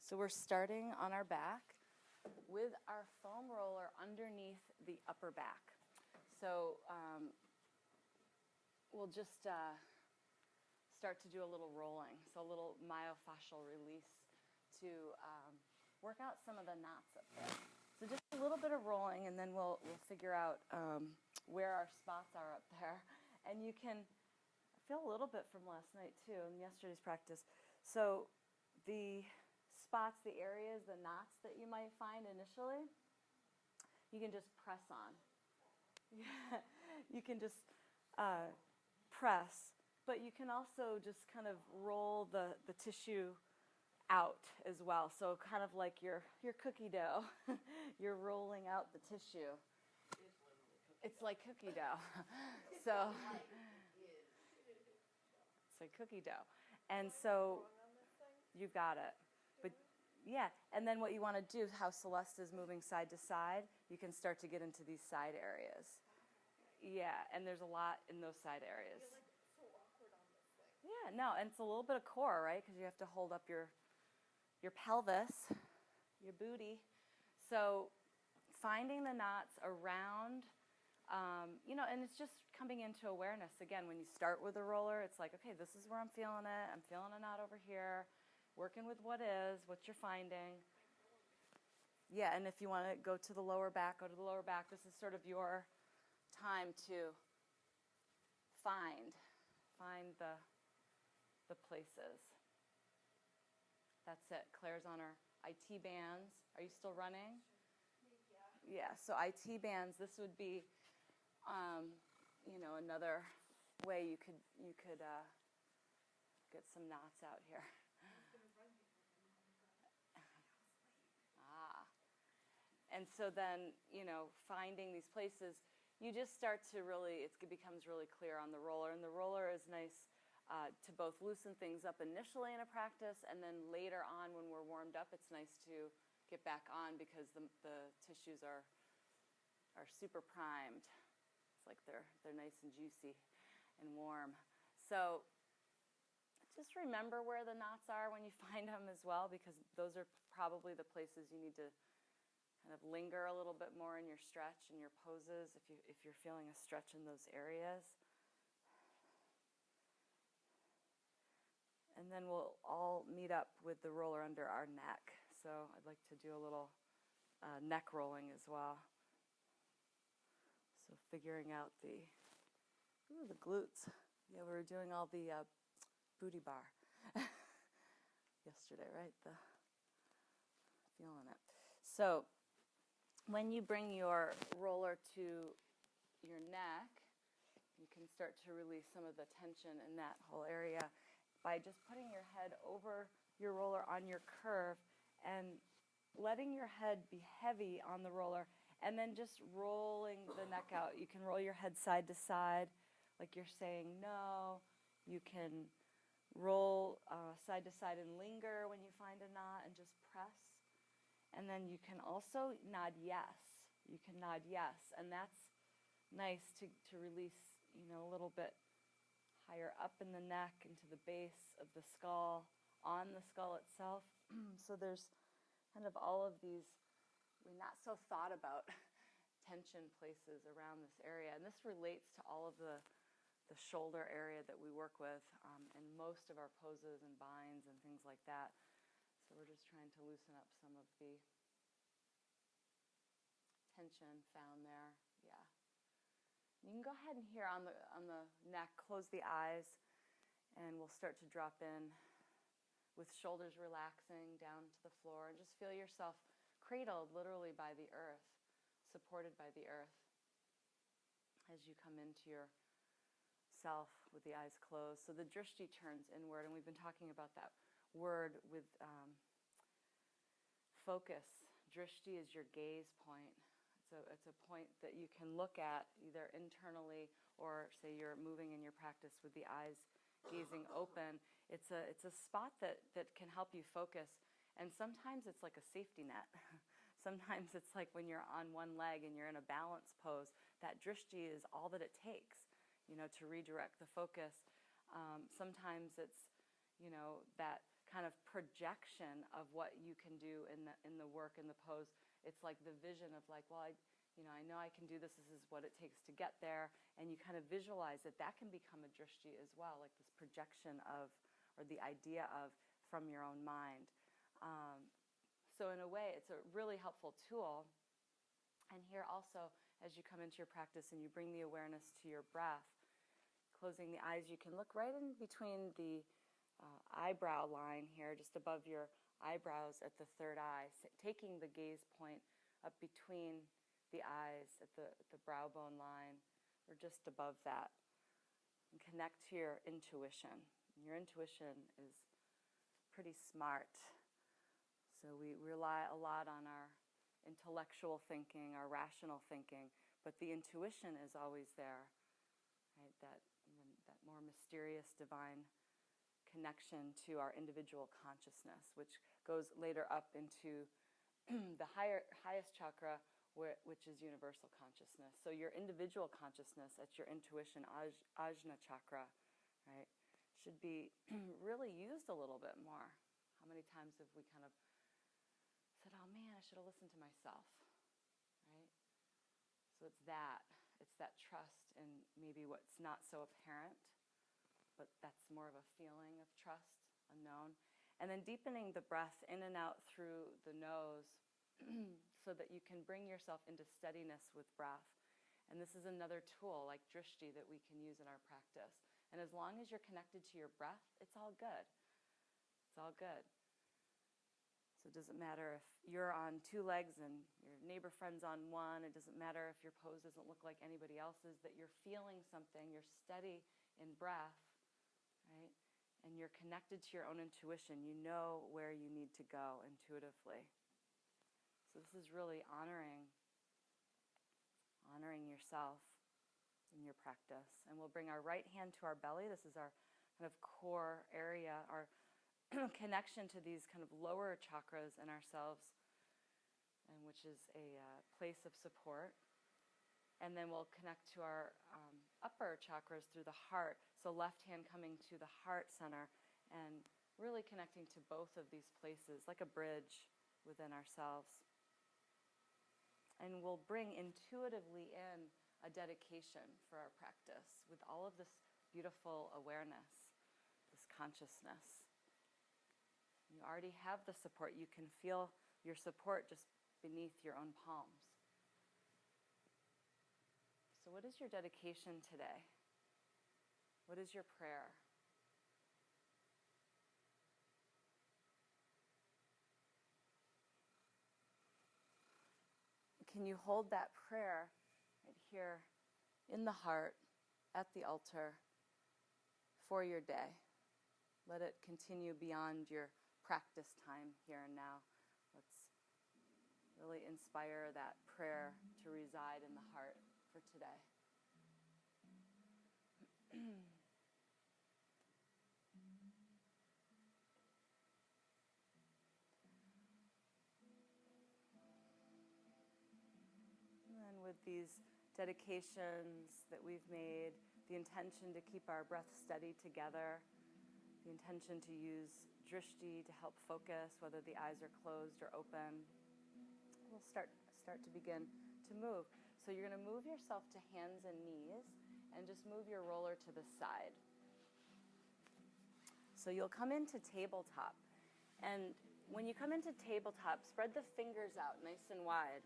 So we're starting on our back with our foam roller underneath the upper back. So we'll just start to do a little rolling, so a little myofascial release to work out some of the knots up there. So just a little bit of rolling, and then we'll figure out where our spots are up there. And you can feel a little bit from last night too, and yesterday's practice. So the spots, the areas, the knots that you might find initially, you can just press on. You can just press, but you can also just kind of roll the tissue out as well. So kind of like your cookie dough. You're rolling out the tissue. It's like cookie dough. So it's like cookie dough. And so you've got it. But yeah, and then what you want to do, how Celeste is moving side to side, you can start to get into these side areas. Yeah, and there's a lot in those side areas. It's like so awkward on this thing. Yeah, no, and it's a little bit of core, right? Because you have to hold up your pelvis, your booty. So finding the knots around, and it's just coming into awareness. Again, when you start with a roller, it's like, okay, this is where I'm feeling it. I'm feeling a knot over here. Working with what you're finding. Yeah, and if you want to go to the lower back, go to the lower back. This is sort of your time to find the places. That's it. Claire's on her IT bands. Are you still running? Yeah. Yeah, so IT bands, this would be, another way you could get some knots out here. And so then, finding these places, you just start to really, it becomes really clear on the roller. And the roller is nice to both loosen things up initially in a practice, and then later on when we're warmed up, it's nice to get back on because the tissues are super primed. It's like they're nice and juicy and warm. So just remember where the knots are when you find them as well, because those are probably the places you need to kind of linger a little bit more in your stretch and your poses if you're feeling a stretch in those areas. And then we'll all meet up with the roller under our neck. So I'd like to do a little neck rolling as well. So figuring out the glutes. Yeah, we were doing all the booty bar yesterday, right? Feeling it. So when you bring your roller to your neck, you can start to release some of the tension in that whole area by just putting your head over your roller on your curve and letting your head be heavy on the roller, and then just rolling the neck out. You can roll your head side to side like you're saying no. You can roll side to side and linger when you find a knot and just press. And then you can also nod yes. You can nod yes, and that's nice to release, a little bit higher up in the neck into the base of the skull, on the skull itself. So there's kind of all of these, we're not so thought about tension places around this area. And this relates to all of the shoulder area that we work with in most of our poses and binds and things like that. So we're just trying to loosen up some of the tension found there. Yeah. You can go ahead and here on the neck, close the eyes, and we'll start to drop in with shoulders relaxing down to the floor, and just feel yourself cradled literally by the earth, supported by the earth as you come into your self with the eyes closed. So the drishti turns inward, and we've been talking about that word with focus. Drishti is your gaze point. So it's a point that you can look at either internally or say you're moving in your practice with the eyes gazing open. It's a spot that can help you focus. And sometimes it's like a safety net. Sometimes it's like when you're on one leg and you're in a balance pose, that drishti is all that it takes, to redirect the focus. Sometimes it's, that kind of projection of what you can do in the work, in the pose. It's like the vision of like, well, I know I can do this. This is what it takes to get there. And you kind of visualize that that can become a drishti as well, like this projection of, or the idea of, from your own mind. So in a way, it's a really helpful tool. And here also, as you come into your practice and you bring the awareness to your breath, closing the eyes, you can look right in between the eyebrow line here, just above your eyebrows at the third eye, taking the gaze point up between the eyes at the brow bone line, or just above that, and connect to your intuition. Your intuition is pretty smart, so we rely a lot on our intellectual thinking, our rational thinking, but the intuition is always there, right? That more mysterious, divine connection to our individual consciousness, which goes later up into the highest chakra, which is universal consciousness. So your individual consciousness, that's your intuition, ajna chakra, right, should be really used a little bit more. How many times have we kind of said, oh man, I should have listened to myself, right? So it's that trust in maybe what's not so apparent, but that's more of a feeling of trust, unknown. And then deepening the breath in and out through the nose so that you can bring yourself into steadiness with breath. And this is another tool like drishti that we can use in our practice. And as long as you're connected to your breath, it's all good. It's all good. So it doesn't matter if you're on two legs and your neighbor friend's on one. It doesn't matter if your pose doesn't look like anybody else's, that you're feeling something, you're steady in breath, right? And you're connected to your own intuition. You know where you need to go intuitively. So this is really honoring yourself in your practice. And we'll bring our right hand to our belly. This is our kind of core area, our connection to these kind of lower chakras in ourselves, and which is a place of support. And then we'll connect to our upper chakras through the heart. So left hand coming to the heart center and really connecting to both of these places like a bridge within ourselves. And we'll bring intuitively in a dedication for our practice with all of this beautiful awareness, this consciousness. You already have the support. You can feel your support just beneath your own palms. So what is your dedication today? What is your prayer? Can you hold that prayer right here in the heart, at the altar, for your day? Let it continue beyond your practice time here and now. Let's really inspire that prayer to reside in the heart for today. And with these dedications that we've made, the intention to keep our breath steady together, the intention to use drishti to help focus, whether the eyes are closed or open, we'll start to begin to move. So you're going to move yourself to hands and knees and just move your roller to the side. So you'll come into tabletop. And when you come into tabletop, spread the fingers out nice and wide.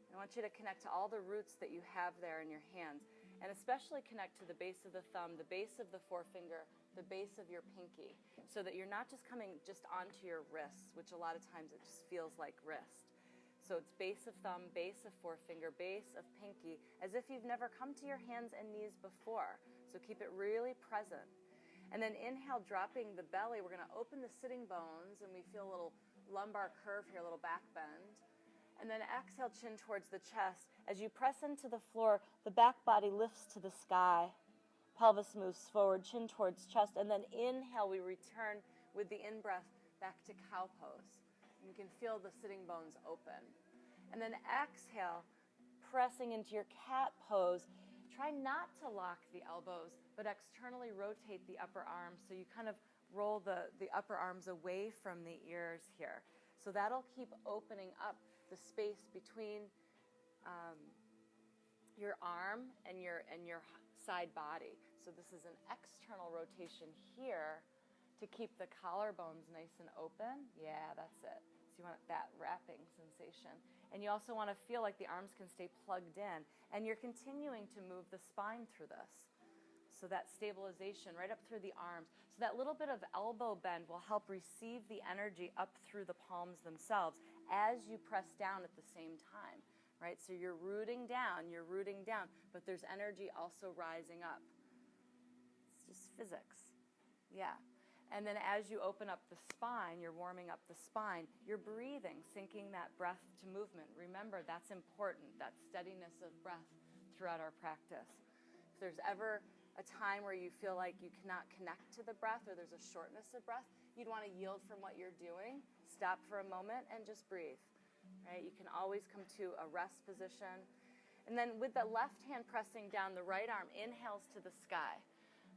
I want you to connect to all the roots that you have there in your hands, and especially connect to the base of the thumb, the base of the forefinger, the base of your pinky, so that you're not just coming just onto your wrists, which a lot of times it just feels like wrist. So it's base of thumb, base of forefinger, base of pinky, as if you've never come to your hands and knees before. So keep it really present. And then inhale, dropping the belly. We're going to open the sitting bones, and we feel a little lumbar curve here, a little back bend. And then exhale, chin towards the chest. As you press into the floor, the back body lifts to the sky. Pelvis moves forward, chin towards chest. And then inhale, we return with the in-breath back to cow pose. You can feel the sitting bones open. And then exhale, pressing into your cat pose. Try not to lock the elbows, but externally rotate the upper arms so you kind of roll the upper arms away from the ears here. So that'll keep opening up the space between your arm and your side body. So this is an external rotation here to keep the collarbones nice and open. Yeah, that's it. So you want that wrapping sensation. And you also want to feel like the arms can stay plugged in. And you're continuing to move the spine through this. So that stabilization right up through the arms. So that little bit of elbow bend will help receive the energy up through the palms themselves as you press down at the same time, right? So you're rooting down, but there's energy also rising up. It's just physics. Yeah. And then as you open up the spine, you're warming up the spine, you're breathing, syncing that breath to movement. Remember, that's important, that steadiness of breath throughout our practice. If there's ever a time where you feel like you cannot connect to the breath or there's a shortness of breath, you'd want to yield from what you're doing, stop for a moment, and just breathe. Right? You can always come to a rest position. And then with the left hand pressing down, the right arm inhales to the sky.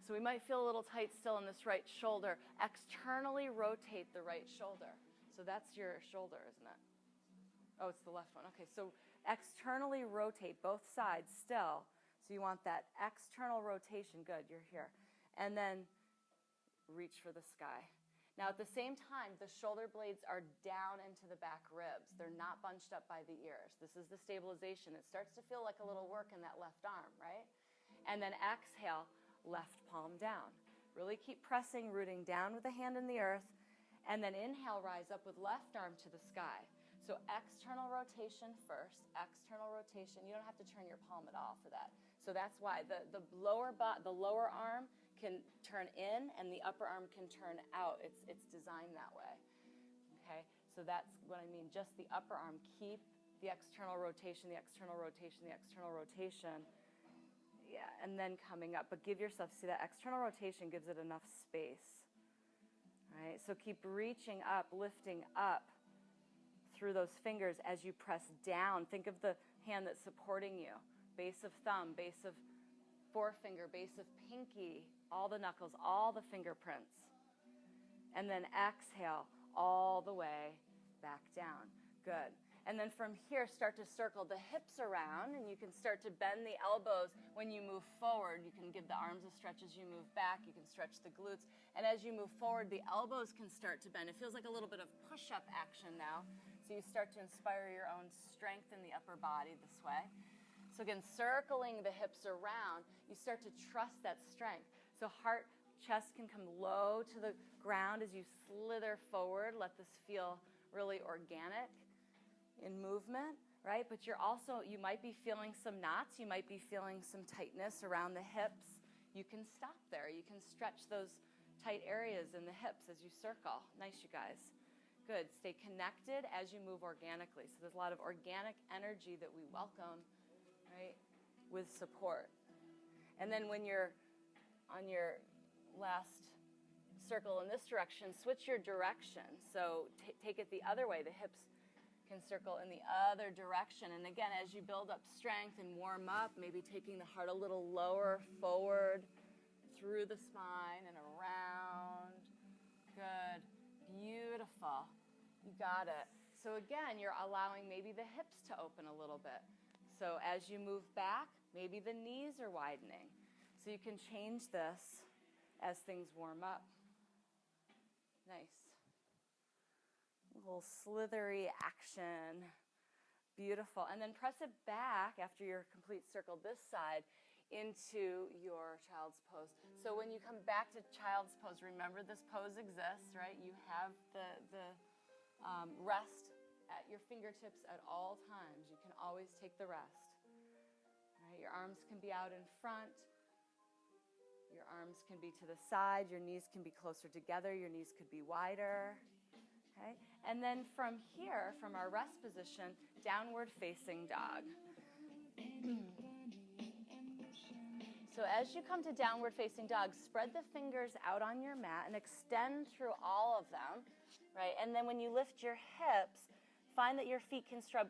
So we might feel a little tight still in this right shoulder. Externally rotate the right shoulder. So that's your shoulder, isn't it? Oh, it's the left one. Okay, so externally rotate both sides still. So you want that external rotation. Good, you're here. And then reach for the sky. Now at the same time, the shoulder blades are down into the back ribs. They're not bunched up by the ears. This is the stabilization. It starts to feel like a little work in that left arm, right? And then exhale, left palm down. Really keep pressing, rooting down with the hand in the earth. And then inhale, rise up with left arm to the sky. So external rotation first, external rotation. You don't have to turn your palm at all for that. So that's why the lower arm can turn in and the upper arm can turn out. It's designed that way. Okay? So that's what I mean. Just the upper arm. Keep the external rotation, the external rotation, the external rotation. Yeah, and then coming up. But give yourself, see that external rotation gives it enough space. All right? So keep reaching up, lifting up through those fingers as you press down. Think of the hand that's supporting you. Base of thumb, base of forefinger, base of pinky, all the knuckles, all the fingerprints. And then exhale all the way back down. Good. And then from here, start to circle the hips around, and you can start to bend the elbows when you move forward. You can give the arms a stretch as you move back. You can stretch the glutes. And as you move forward, the elbows can start to bend. It feels like a little bit of push-up action now. So you start to inspire your own strength in the upper body this way. So again, circling the hips around, you start to trust that strength. So heart, chest can come low to the ground as you slither forward. Let this feel really organic in movement, right? But you might be feeling some knots. You might be feeling some tightness around the hips. You can stop there. You can stretch those tight areas in the hips as you circle. Nice, you guys. Good. Stay connected as you move organically. So there's a lot of organic energy that we welcome, right, with support. And then when you're on your last circle in this direction, switch your direction. So take it the other way. The hips can circle in the other direction. And again, as you build up strength and warm up, maybe taking the heart a little lower, forward, through the spine and around. Good. Beautiful. You got it. So again, you're allowing maybe the hips to open a little bit. So as you move back, maybe the knees are widening. So you can change this as things warm up. Nice. A little slithery action. Beautiful. And then press it back after your complete circle this side into your child's pose. So when you come back to child's pose, remember this pose exists, right? You have the rest at your fingertips at all times. You can always take the rest. Right? Your arms can be out in front. Your arms can be to the side. Your knees can be closer together. Your knees could be wider. Okay? And then from here, from our rest position, downward facing dog. So as you come to downward facing dog, spread the fingers out on your mat and extend through all of them, right? And then when you lift your hips, find that your feet can scrub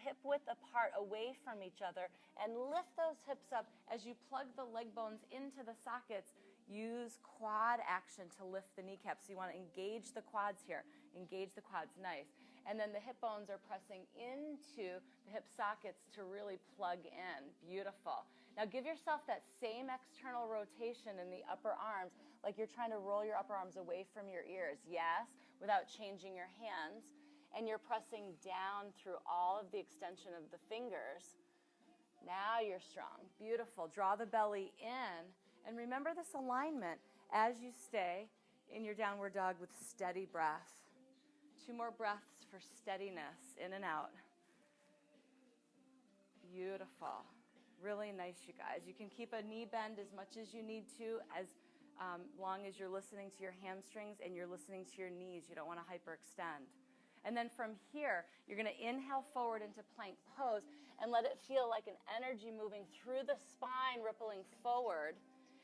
hip width apart away from each other and lift those hips up as you plug the leg bones into the sockets. Use quad action to lift the kneecaps. So you want to engage the quads here. Engage the quads, nice. And then the hip bones are pressing into the hip sockets to really plug in. Beautiful. Now give yourself that same external rotation in the upper arms, like you're trying to roll your upper arms away from your ears. Yes, without changing your hands. And you're pressing down through all of the extension of the fingers. Now you're strong. Beautiful. Draw the belly in. And remember this alignment as you stay in your downward dog with steady breath. 2 more breaths for steadiness, in and out. Beautiful. Really nice, you guys. You can keep a knee bend as much as you need to, as long as you're listening to your hamstrings and you're listening to your knees. You don't want to hyperextend. And then from here, you're going to inhale forward into plank pose and let it feel like an energy moving through the spine, rippling forward.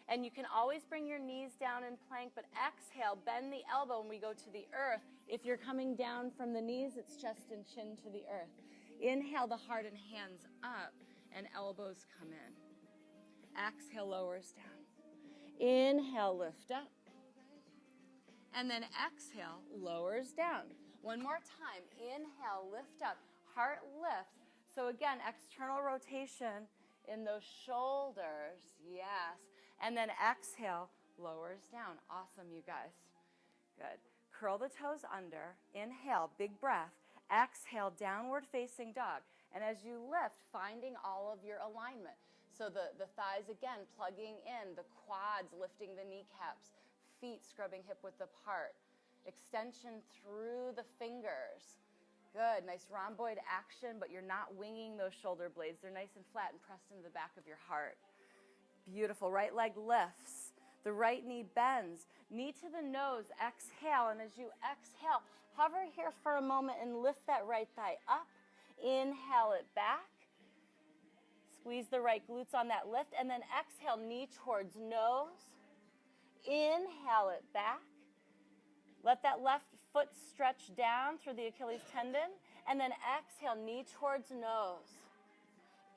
And you can always bring your knees down in plank, but exhale, bend the elbow when we go to the earth. If you're coming down from the knees, it's chest and chin to the earth. Inhale the heart and hands up, and elbows come in. Exhale, lowers down. Inhale, lift up. And then exhale, lowers down. One more time. Inhale, lift up. Heart lifts. So again, external rotation in those shoulders. Yes. And then exhale, lowers down. Awesome, you guys. Good. Curl the toes under. Inhale, big breath. Exhale, downward facing dog. And as you lift, finding all of your alignment. So the thighs, again, plugging in. The quads, lifting the kneecaps. Feet scrubbing hip width apart. Extension through the fingers. Good. Nice rhomboid action, but you're not winging those shoulder blades. They're nice and flat and pressed into the back of your heart. Beautiful. Right leg lifts. The right knee bends. Knee to the nose. Exhale. And as you exhale, hover here for a moment and lift that right thigh up. Inhale it back. Squeeze the right glutes on that lift. And then exhale, knee towards nose. Inhale it back. Let that left foot stretch down through the Achilles tendon. And then exhale, knee towards nose.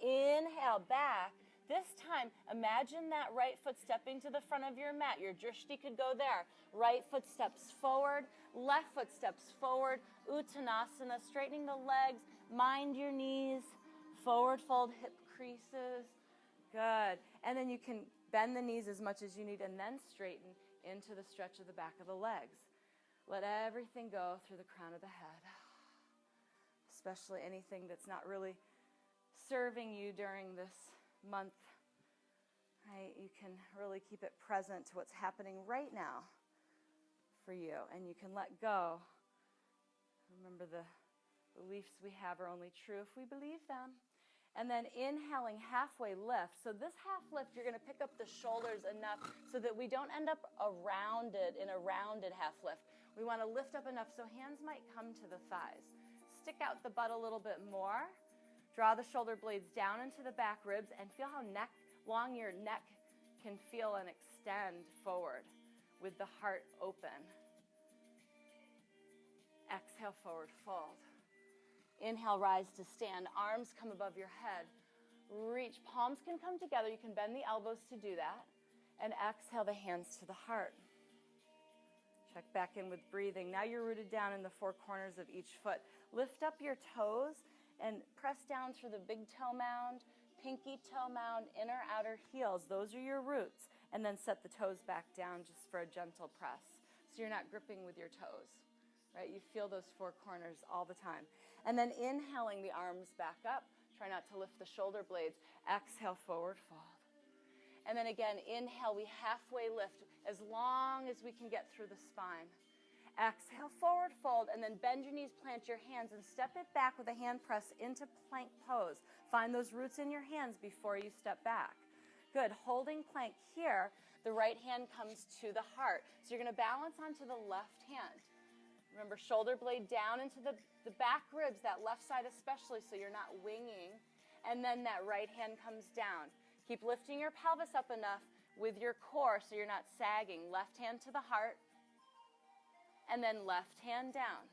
Inhale back. This time, imagine that right foot stepping to the front of your mat. Your drishti could go there. Right foot steps forward. Left foot steps forward. Uttanasana, straightening the legs. Mind your knees. Forward fold, hip creases. Good. And then you can bend the knees as much as you need and then straighten into the stretch of the back of the legs. Let everything go through the crown of the head, especially anything that's not really serving you during this month. Right? You can really keep it present to what's happening right now for you, and you can let go. Remember, the beliefs we have are only true if we believe them. And then inhaling, halfway lift. So this half lift, you're going to pick up the shoulders enough so that we don't end up in a rounded half lift. We want to lift up enough so hands might come to the thighs. Stick out the butt a little bit more. Draw the shoulder blades down into the back ribs and feel how long your neck can feel and extend forward with the heart open. Exhale, forward fold. Inhale, rise to stand. Arms come above your head. Reach. Palms can come together. You can bend the elbows to do that. And exhale the hands to the heart. Check back in with breathing. Now you're rooted down in the 4 corners of each foot. Lift up your toes and press down through the big toe mound, pinky toe mound, inner, outer heels. Those are your roots. And then set the toes back down just for a gentle press. So you're not gripping with your toes. Right? You feel those 4 corners all the time. And then inhaling the arms back up. Try not to lift the shoulder blades. Exhale, forward fold. And then again, inhale, we halfway lift as long as we can get through the spine. Exhale, forward fold, and then bend your knees, plant your hands, and step it back with a hand press into plank pose. Find those roots in your hands before you step back. Good. Holding plank here, the right hand comes to the heart. So you're going to balance onto the left hand. Remember, shoulder blade down into the back ribs, that left side especially, so you're not winging. And then that right hand comes down. Keep lifting your pelvis up enough with your core so you're not sagging. Left hand to the heart. And then left hand down.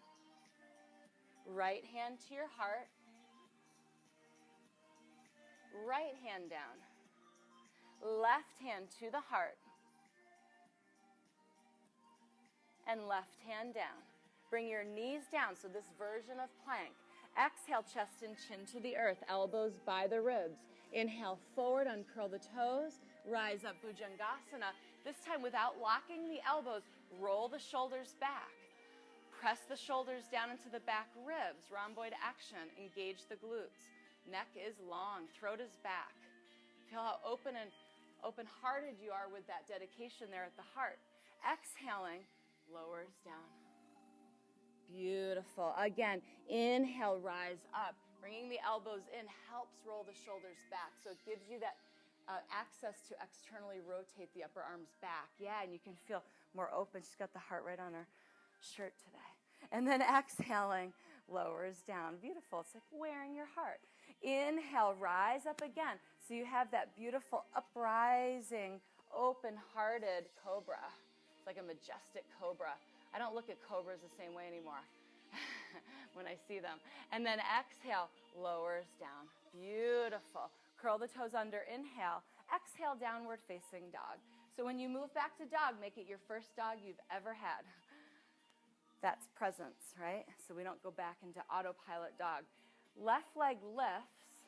Right hand to your heart. Right hand down. Left hand to the heart. and left hand down. Bring your knees down, so this version of plank. Exhale, chest and chin to the earth, elbows by the ribs. Inhale, forward, uncurl the toes, rise up, Bhujangasana. This time, without locking the elbows, roll the shoulders back. Press the shoulders down into the back ribs, rhomboid action, engage the glutes. Neck is long, throat is back. Feel how open-hearted you are with that dedication there at the heart. Exhaling, lowers down. Beautiful. Again, inhale, rise up. Bringing the elbows in helps roll the shoulders back. So it gives you that access to externally rotate the upper arms back. Yeah, and you can feel more open. She's got the heart right on her shirt today. And then exhaling, lowers down. Beautiful. It's like wearing your heart. Inhale, rise up again. So you have that beautiful uprising, open-hearted cobra. It's like a majestic cobra. I don't look at cobras the same way anymore when I see them. And then exhale, lowers down. Beautiful. Curl the toes under, inhale. Exhale, downward facing dog. So when you move back to dog, make it your first dog you've ever had. That's presence, right? So we don't go back into autopilot dog. Left leg lifts,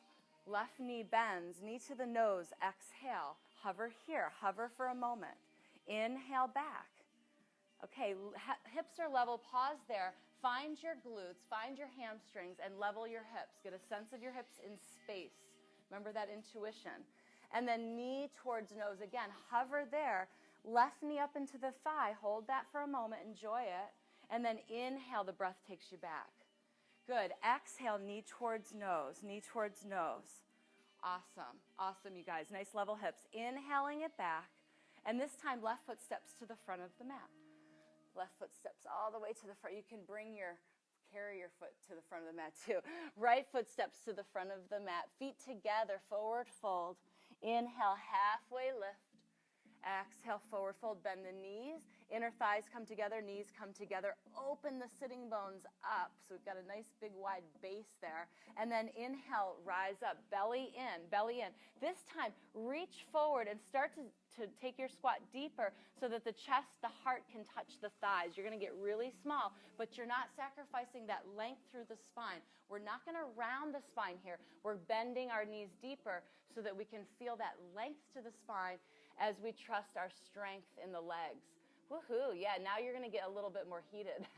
left knee bends, knee to the nose, exhale. Hover here, hover for a moment. Inhale back. Okay, hips are level, pause there. Find your glutes, find your hamstrings, and level your hips. Get a sense of your hips in space. Remember that intuition. And then knee towards nose again. Hover there. Left knee up into the thigh. Hold that for a moment. Enjoy it. And then inhale, the breath takes you back. Good. Exhale, knee towards nose. Knee towards nose. Awesome. Awesome, you guys. Nice level hips. Inhaling it back. And this time, left foot steps to the front of the mat. Left foot steps all the way to the front. You can carry your foot to the front of the mat too. Right foot steps to the front of the mat. Feet together, forward fold. Inhale, halfway lift. Exhale, forward fold. Bend the knees. Inner thighs come together, knees come together. Open the sitting bones up. So we've got a nice big wide base there. And then inhale, rise up, belly in, belly in. This time, reach forward and start to take your squat deeper so that the chest, the heart can touch the thighs. You're going to get really small, but you're not sacrificing that length through the spine. We're not going to round the spine here. We're bending our knees deeper so that we can feel that length to the spine as we trust our strength in the legs. Woohoo, yeah, now you're gonna get a little bit more heated.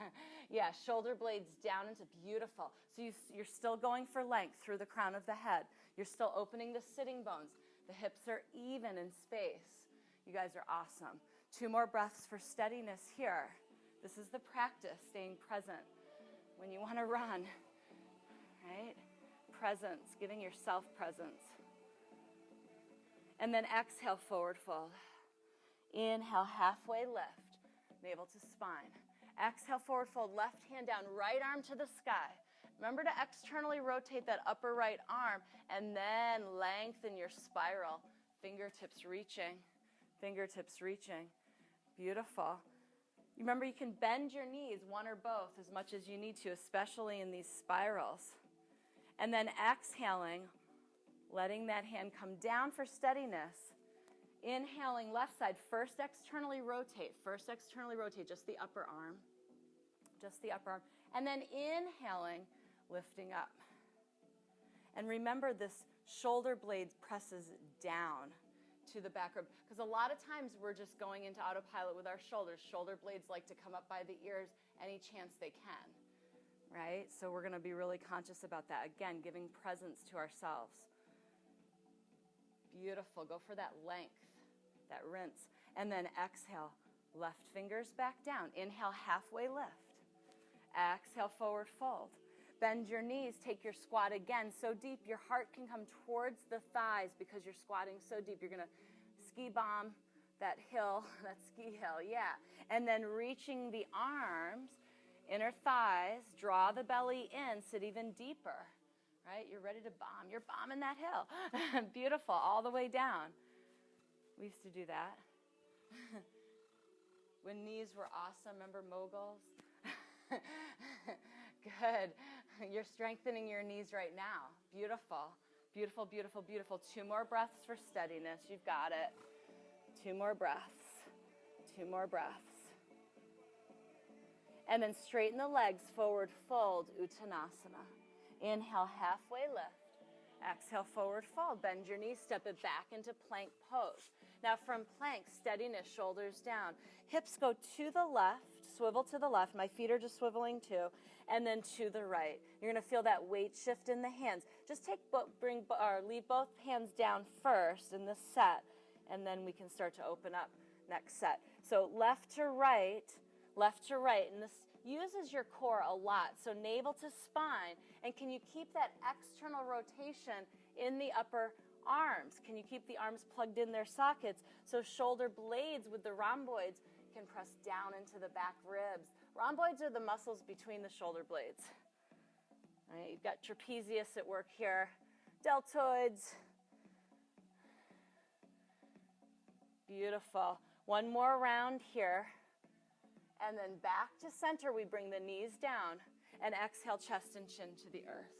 Yeah, shoulder blades down into beautiful. So you're still going for length through the crown of the head. You're still opening the sitting bones. The hips are even in space. You guys are awesome. 2 more breaths for steadiness here. This is the practice, staying present when you wanna run, right? Presence, giving yourself presence. And then exhale, forward fold. Inhale, halfway lift, navel to spine. Exhale, forward fold, left hand down, right arm to the sky. Remember to externally rotate that upper right arm and then lengthen your spiral. Fingertips reaching, fingertips reaching. Beautiful. Remember, you can bend your knees, one or both, as much as you need to, especially in these spirals. And then exhaling, letting that hand come down for steadiness. Inhaling left side, first externally rotate, just the upper arm, and then inhaling, lifting up. And remember, this shoulder blade presses down to the back rib, because a lot of times we're just going into autopilot with our shoulders. Shoulder blades like to come up by the ears any chance they can, right? So we're going to be really conscious about that. Again, giving presence to ourselves. Beautiful. Go for that length, that rinse. And then exhale, left fingers back down. Inhale, halfway lift. Exhale, forward fold. Bend your knees, take your squat again so deep your heart can come towards the thighs because you're squatting so deep. You're going to ski bomb that hill, that ski hill, yeah. And then reaching the arms, inner thighs, draw the belly in, sit even deeper, right? You're ready to bomb. You're bombing that hill. Beautiful, all the way down. We used to do that. When knees were awesome, remember moguls? Good. You're strengthening your knees right now. Beautiful. Beautiful, beautiful, beautiful. 2 more breaths for steadiness. You've got it. 2 more breaths. 2 more breaths. And then straighten the legs, forward fold, Uttanasana. Inhale, halfway lift. Exhale, forward fold. Bend your knees, step it back into plank pose. Now from plank, steadiness, shoulders down. Hips go to the left, swivel to the left. My feet are just swiveling too. And then to the right. You're going to feel that weight shift in the hands. Just leave both hands down first in this set, and then we can start to open up next set. So left to right, and this uses your core a lot. So navel to spine, and can you keep that external rotation in the upper arms? Can you keep the arms plugged in their sockets so shoulder blades with the rhomboids can press down into the back ribs? Rhomboids are the muscles between the shoulder blades. All right, you've got trapezius at work here, deltoids. Beautiful. One more round here. And then back to center, we bring the knees down and exhale, chest and chin to the earth.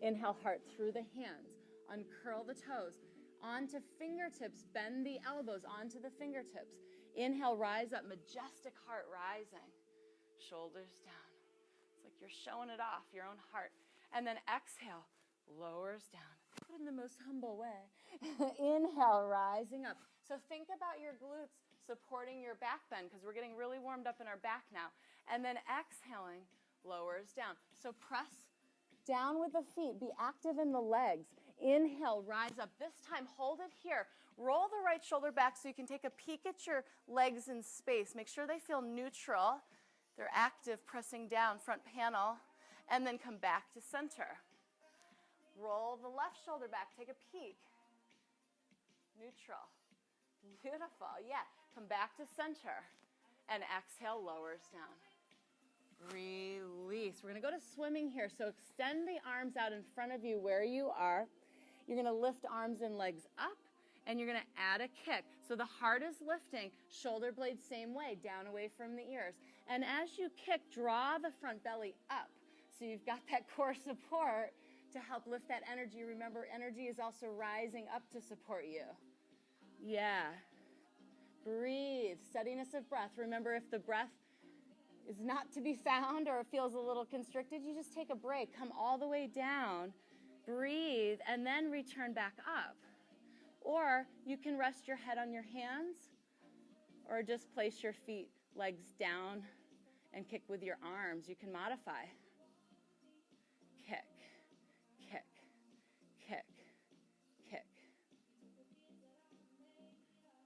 Inhale, heart through the hands. Uncurl the toes. Onto fingertips, bend the elbows onto the fingertips. Inhale, rise up, majestic heart rising. Shoulders down. It's like you're showing it off, your own heart. And then exhale, lowers down. But in the most humble way. Inhale, rising up. So think about your glutes supporting your back bend, because we're getting really warmed up in our back now. And then exhaling, lowers down. So press down with the feet. Be active in the legs. Inhale, rise up. This time, hold it here. Roll the right shoulder back so you can take a peek at your legs in space. Make sure they feel neutral. They're active, pressing down, front panel. And then come back to center. Roll the left shoulder back. Take a peek. Neutral. Beautiful. Yeah. Come back to center. And exhale, lowers down. Release. We're going to go to swimming here. So extend the arms out in front of you where you are. You're going to lift arms and legs up, and you're going to add a kick. So the heart is lifting, shoulder blades same way, down away from the ears. And as you kick, draw the front belly up. So you've got that core support to help lift that energy. Remember, energy is also rising up to support you. Yeah. Breathe. Steadiness of breath. Remember, if the breath is not to be found or feels a little constricted, you just take a break. Come all the way down. Breathe, and then return back up. Or you can rest your head on your hands, or just place your feet, legs down, and kick with your arms. You can modify. Kick, kick, kick, kick.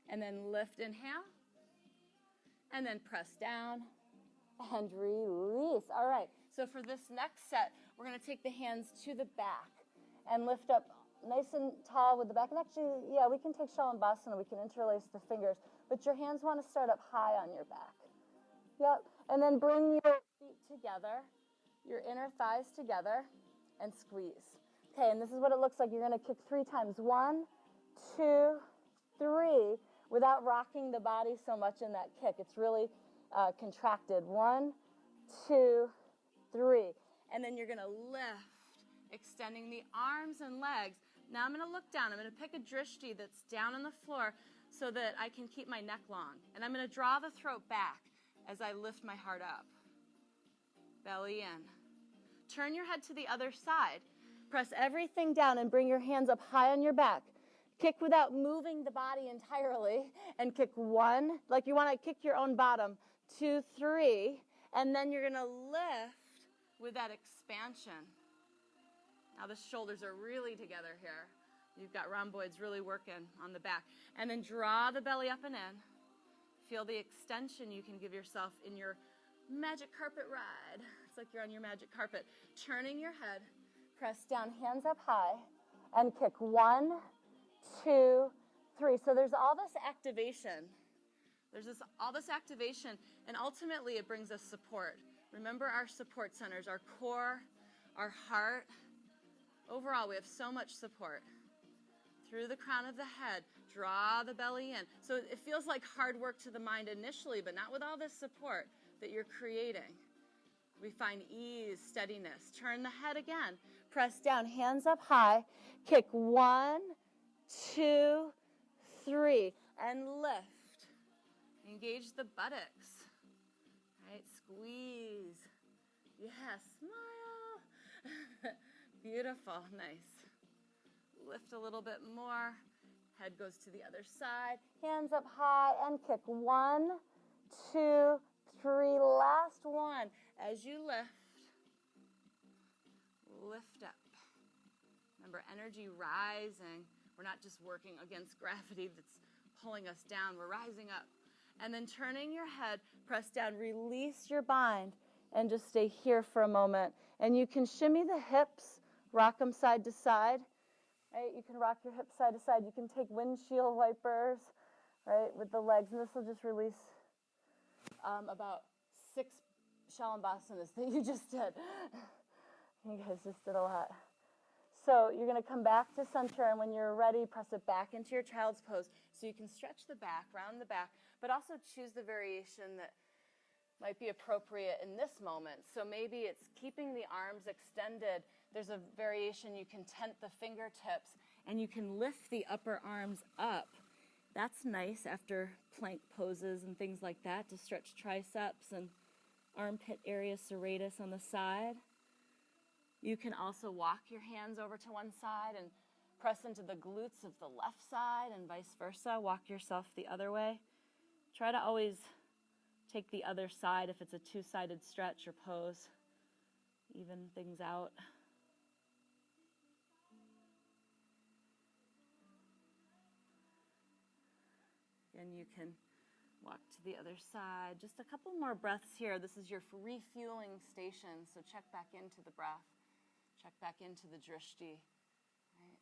And then lift, inhale, and then press down, and release. All right, so for this next set, we're going to take the hands to the back and lift up nice and tall with the back. And actually, yeah, we can take Shalabhasana. We can interlace the fingers. But your hands want to start up high on your back. Yep. And then bring your feet together, your inner thighs together, and squeeze. Okay, and this is what it looks like. You're going to kick 3 times. 1, 2, 3, without rocking the body so much in that kick. It's really contracted. 1, 2, 3. And then you're going to lift, extending the arms and legs. Now I'm going to look down. I'm going to pick a drishti that's down on the floor so that I can keep my neck long. And I'm going to draw the throat back as I lift my heart up. Belly in. Turn your head to the other side. Press everything down and bring your hands up high on your back. Kick without moving the body entirely. And kick 1, like you want to kick your own bottom. 2, 3. And then you're going to lift with that expansion. Now the shoulders are really together here. You've got rhomboids really working on the back. And then draw the belly up and in. Feel the extension you can give yourself in your magic carpet ride. It's like you're on your magic carpet. Turning your head, press down, hands up high, and kick 1, 2, 3. So there's all this activation. All this activation, and ultimately it brings us support. Remember our support centers, our core, our heart. Overall, we have so much support. Through the crown of the head, draw the belly in. So it feels like hard work to the mind initially, but not with all this support that you're creating. We find ease, steadiness. Turn the head again. Press down, hands up high. Kick 1, 2, 3, and lift. Engage the buttocks. Right, squeeze. Yeah, smile. Beautiful, nice. Lift a little bit more. Head goes to the other side. Hands up high and kick. 1, 2, 3. Last one. As you lift up. Remember, energy rising. We're not just working against gravity that's pulling us down. We're rising up. And then turning your head, press down, release your bind, and just stay here for a moment. And you can shimmy the hips, rock them side to side. Right? You can rock your hips side to side. You can take windshield wipers, right, with the legs. And this will just release about 6 shalambasanas that you just did. You guys just did a lot. So you're going to come back to center, and when you're ready, press it back into your child's pose. So you can stretch the back, round the back, but also choose the variation that might be appropriate in this moment. So maybe it's keeping the arms extended. There's a variation you can tent the fingertips, and you can lift the upper arms up. That's nice after plank poses and things like that, to stretch triceps and armpit area serratus on the side. You can also walk your hands over to one side and press into the glutes of the left side and vice versa. Walk yourself the other way. Try to always take the other side if it's a two-sided stretch or pose. Even things out. And you can walk to the other side. Just a couple more breaths here. This is your refueling station, so check back into the breath. Check back into the drishti. Right?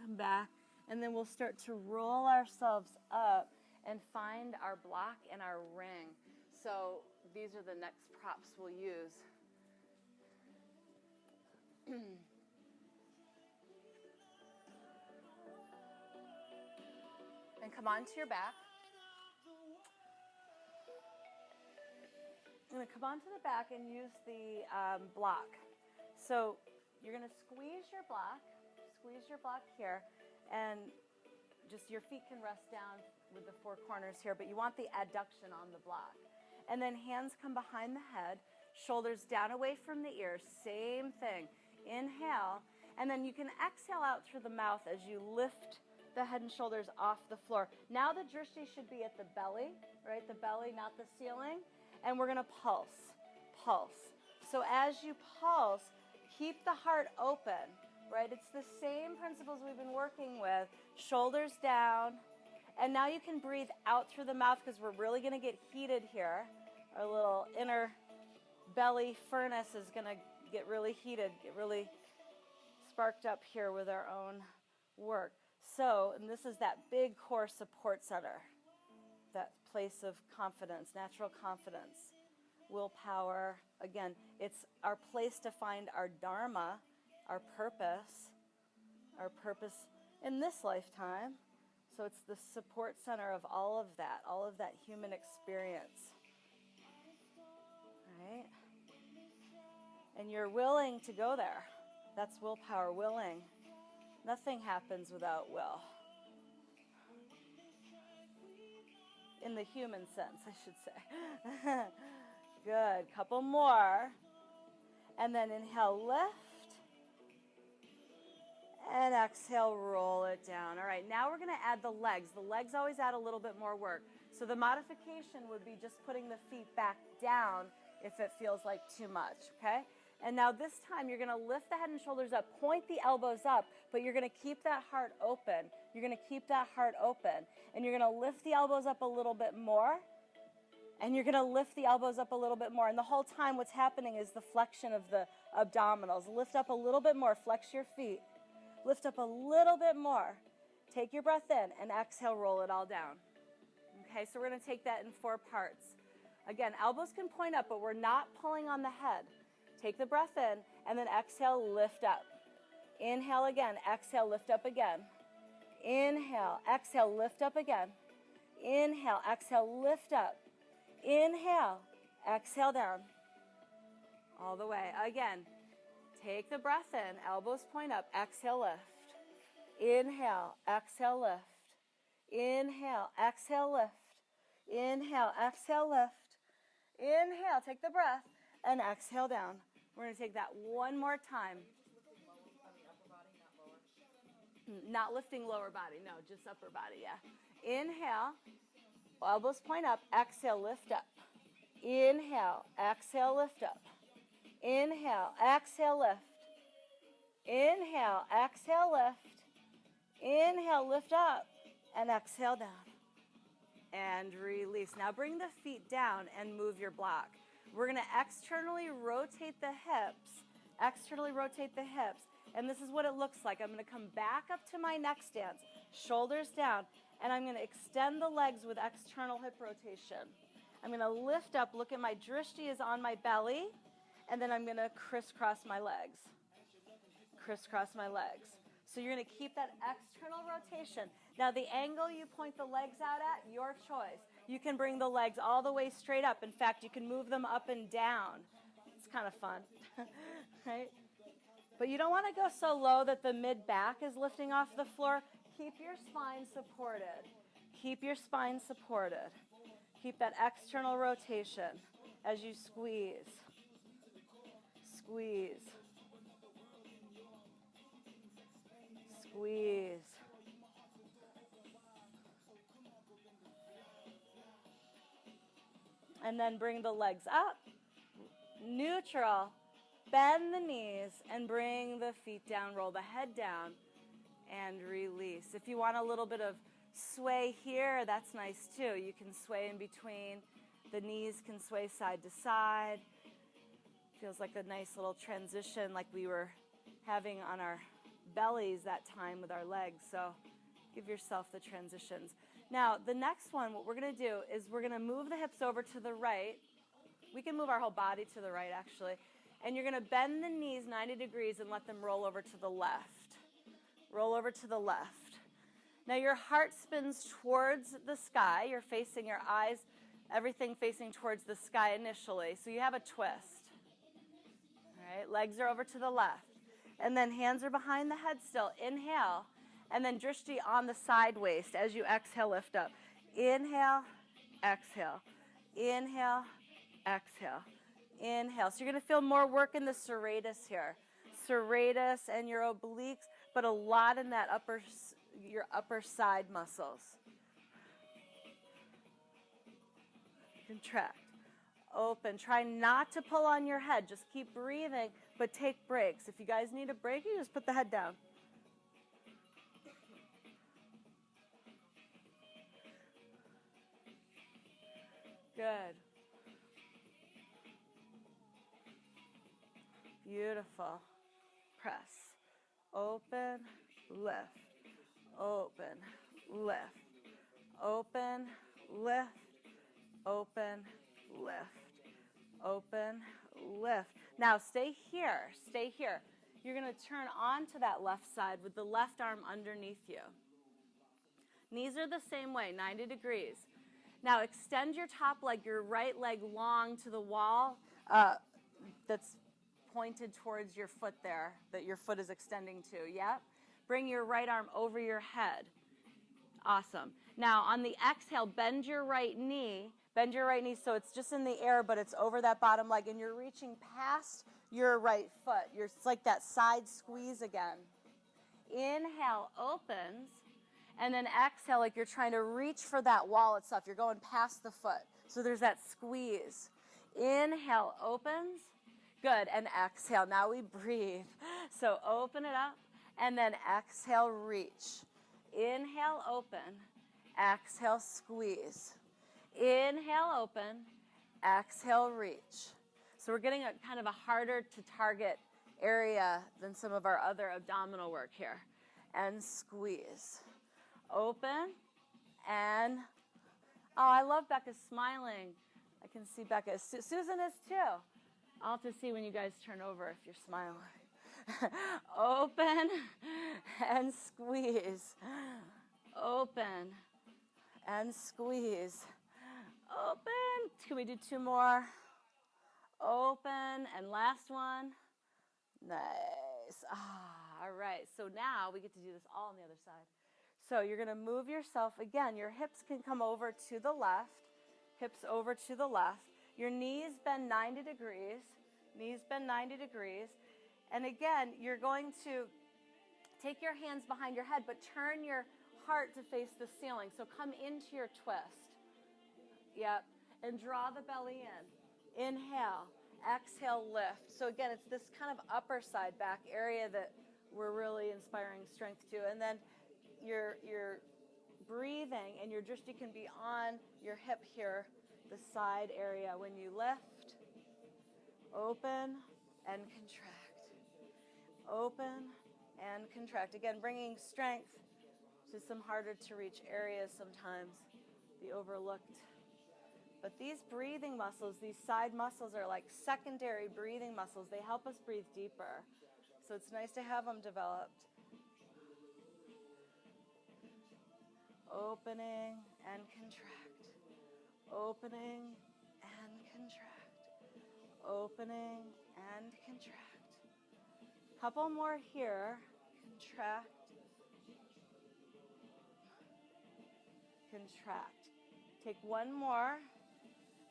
Come back, and then we'll start to roll ourselves up and find our block and our ring. So these are the next props we'll use. And come onto your back. I'm going to come onto the back and use the block. So you're going to squeeze your block here, and just your feet can rest down with the 4 corners here, but you want the adduction on the block. And then hands come behind the head, shoulders down away from the ears, same thing. Inhale, and then you can exhale out through the mouth as you lift the head and shoulders off the floor. Now the drishti should be at the belly, right? The belly, not the ceiling. And we're going to pulse. So as you pulse, keep the heart open, right? It's the same principles we've been working with. Shoulders down. And now you can breathe out through the mouth, because we're really going to get heated here. Our little inner belly furnace is going to get really heated, get really sparked up here with our own work. So, and this is that big core support center, that place of confidence, natural confidence, willpower. Again, it's our place to find our dharma, our purpose in this lifetime. So it's the support center of all of that human experience. Right? And you're willing to go there. That's willpower, willing. Nothing happens without will. In the human sense, I should say. Good. Couple more. And then inhale, lift. And exhale, roll it down. All right, now we're going to add the legs. The legs always add a little bit more work. So the modification would be just putting the feet back down if it feels like too much, okay? And now this time you're going to lift the head and shoulders up, point the elbows up, but you're going to keep that heart open. You're going to keep that heart open. And you're going to lift the elbows up a little bit more. And you're going to lift the elbows up a little bit more. And the whole time what's happening is the flexion of the abdominals. Lift up a little bit more. Flex your feet. Lift up a little bit more. Take your breath in and exhale, roll it all down. Okay, so we're going to take that in 4 parts. Again, elbows can point up, but we're not pulling on the head. Take the breath in, and then exhale, lift up. Inhale again, exhale, lift up again. Inhale, exhale, lift up again. Inhale, exhale, lift up. Inhale, exhale down. All the way. Again, take the breath in, elbows point up, exhale, lift. Inhale, exhale, lift. Inhale, exhale, lift. Inhale, exhale, lift. Inhale, take the breath, and exhale down. We're going to take that one more time. Not lifting lower body, no, just upper body, yeah. Inhale, elbows point up, exhale, lift up. Inhale, exhale, lift up. Inhale, exhale, lift. Inhale, exhale, lift. Inhale, lift up, and exhale down. And release. Now bring the feet down and move your block. We're going to externally rotate the hips. Externally rotate the hips. And this is what it looks like. I'm going to come back up to my neck stance, shoulders down, and I'm going to extend the legs with external hip rotation. I'm going to lift up, look at my drishti is on my belly, and then I'm going to crisscross my legs. Crisscross my legs. So you're going to keep that external rotation. Now the angle you point the legs out at, your choice. You can bring the legs all the way straight up. In fact, you can move them up and down. It's kind of fun, right? But you don't want to go so low that the mid-back is lifting off the floor. Keep your spine supported. Keep your spine supported. Keep that external rotation as you squeeze. Squeeze. Squeeze. And then bring the legs up. Neutral. Bend the knees and bring the feet down. Roll the head down and release. If you want a little bit of sway here, that's nice too. You can sway in between. The knees can sway side to side. Feels like a nice little transition like we were having on our bellies that time with our legs. So give yourself the transitions. Now, the next one, what we're going to do is we're going to move the hips over to the right. We can move our whole body to the right, actually. And you're going to bend the knees 90 degrees and let them roll over to the left. Roll over to the left. Now, your heart spins towards the sky. You're facing your eyes, everything facing towards the sky initially. So you have a twist. All right, legs are over to the left. And then hands are behind the head still. Inhale. And then drishti on the side waist as you exhale, lift up. Inhale, exhale. Inhale, exhale. Inhale. So you're going to feel more work in the serratus here. Serratus and your obliques, but a lot in that your upper side muscles. Contract. Open. Try not to pull on your head. Just keep breathing, but take breaks. If you guys need a break, you just put the head down. Good. Beautiful. Press. Open, lift. Open, lift. Open, lift. Open, lift. Open, lift. Now stay here. Stay here. You're going to turn onto that left side with the left arm underneath you. Knees are the same way, 90 degrees. Now extend your top leg, your right leg long to the wall that's pointed towards your foot there, that your foot is extending to, yep. Bring your right arm over your head. Awesome. Now on the exhale, bend your right knee so it's just in the air, but it's over that bottom leg, and you're reaching past your right foot. It's like that side squeeze again. Inhale, opens. And then exhale, like you're trying to reach for that wall itself. You're going past the foot. So there's that squeeze. Inhale, opens. Good. And exhale. Now we breathe. So open it up. And then exhale, reach. Inhale, open. Exhale, squeeze. Inhale, open. Exhale, reach. So we're getting a kind of a harder to target area than some of our other abdominal work here. And squeeze. Open, and, oh, I love Becca smiling. I can see Becca. Susan is too. I'll have to see when you guys turn over if you're smiling. Open and squeeze. Open and squeeze. Open, Can we do 2 more? Open, and last one. Nice. All right. So now we get to do this all on the other side. So you're going to move yourself. Again, your hips can come over to the left. Hips over to the left. Your knees bend 90 degrees. Knees bend 90 degrees. And again, you're going to take your hands behind your head, but turn your heart to face the ceiling. So come into your twist. Yep. And draw the belly in. Inhale. Exhale, lift. So again, it's this kind of upper side back area that we're really inspiring strength to. And then your breathing and your drishti can be on your hip here, the side area. When you lift, open and contract. Open and contract. Again, bringing strength to some harder to reach areas sometimes, the overlooked. But these breathing muscles, these side muscles are like secondary breathing muscles. They help us breathe deeper. So it's nice to have them developed. Opening and contract. Opening and contract. Opening and contract. Couple more here. Contract. Contract. Take one more.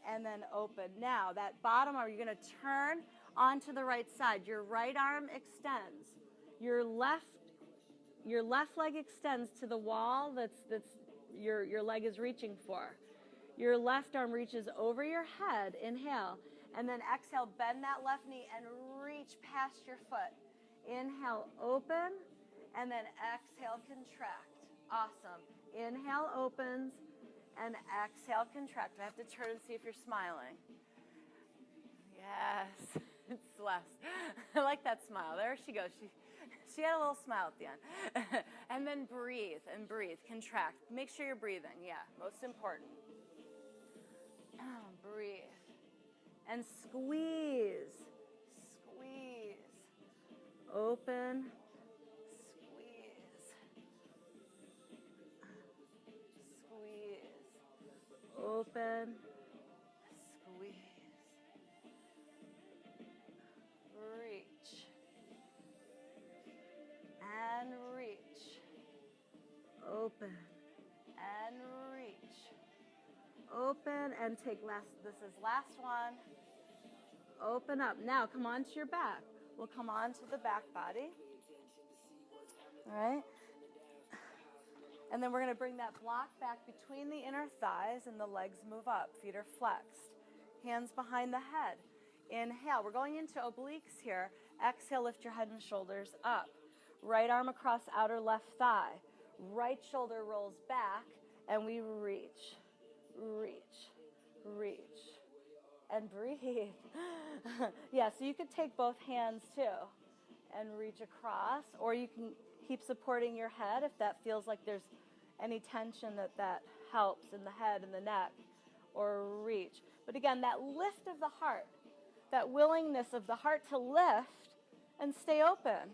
And then open. Now, that bottom arm, you're going to turn onto the right side. Your right arm extends. Your left leg extends to the wall that's your leg is reaching for. Your left arm reaches over your head. Inhale. And then exhale, bend that left knee and reach past your foot. Inhale, open. And then exhale, contract. Awesome. Inhale, opens. And exhale, contract. I have to turn and see if you're smiling. Yes, it's Celeste. I like that smile. There she goes. She had a little smile at the end. And then breathe and breathe. Contract. Make sure you're breathing. Yeah, most important. Breathe. And squeeze. Squeeze. Open. Open, squeeze, reach, and reach, open, and reach, open, and take this is last one, open up. Now come onto your back. We'll come onto the back body, all right? And then we're going to bring that block back between the inner thighs and the legs move up. Feet are flexed. Hands behind the head. Inhale. We're going into obliques here. Exhale, lift your head and shoulders up. Right arm across outer left thigh. Right shoulder rolls back and we reach, reach, reach, and breathe. Yeah, so you could take both hands too and reach across, or you can keep supporting your head if that feels like there's any tension that helps in the head and the neck, or reach. But again, that lift of the heart, that willingness of the heart to lift and stay open.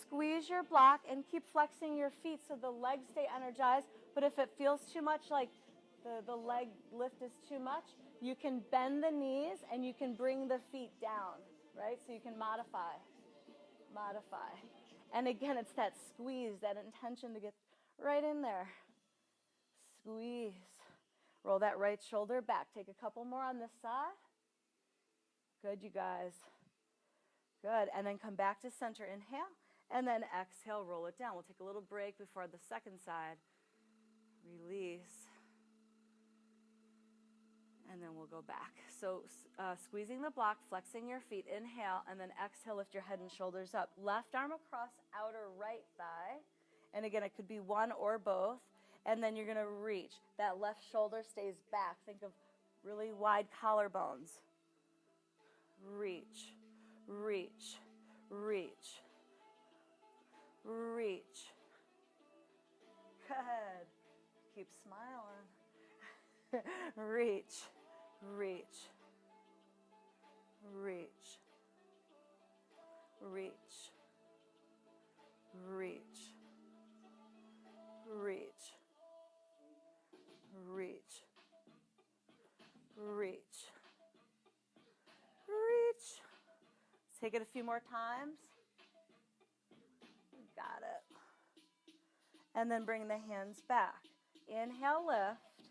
Squeeze your block and keep flexing your feet so the legs stay energized. But if it feels too much, like the leg lift is too much, you can bend the knees and you can bring the feet down, right? So you can modify. And again, it's that squeeze, that intention to get right in there. Squeeze. Roll that right shoulder back. Take a couple more on this side. Good, you guys. Good. And then come back to center. Inhale. And then exhale, roll it down. We'll take a little break before the second side. Release. And then we'll go back. So squeezing the block, flexing your feet. Inhale, and then exhale, lift your head and shoulders up. Left arm across outer right thigh. And again, it could be one or both. And then you're going to reach. That left shoulder stays back. Think of really wide collarbones. Reach, reach, reach, reach. Good. Keep smiling. Reach, reach, reach, reach, reach, reach, reach, Take it a few more times. Got it. And then bring the hands back. Inhale, lift.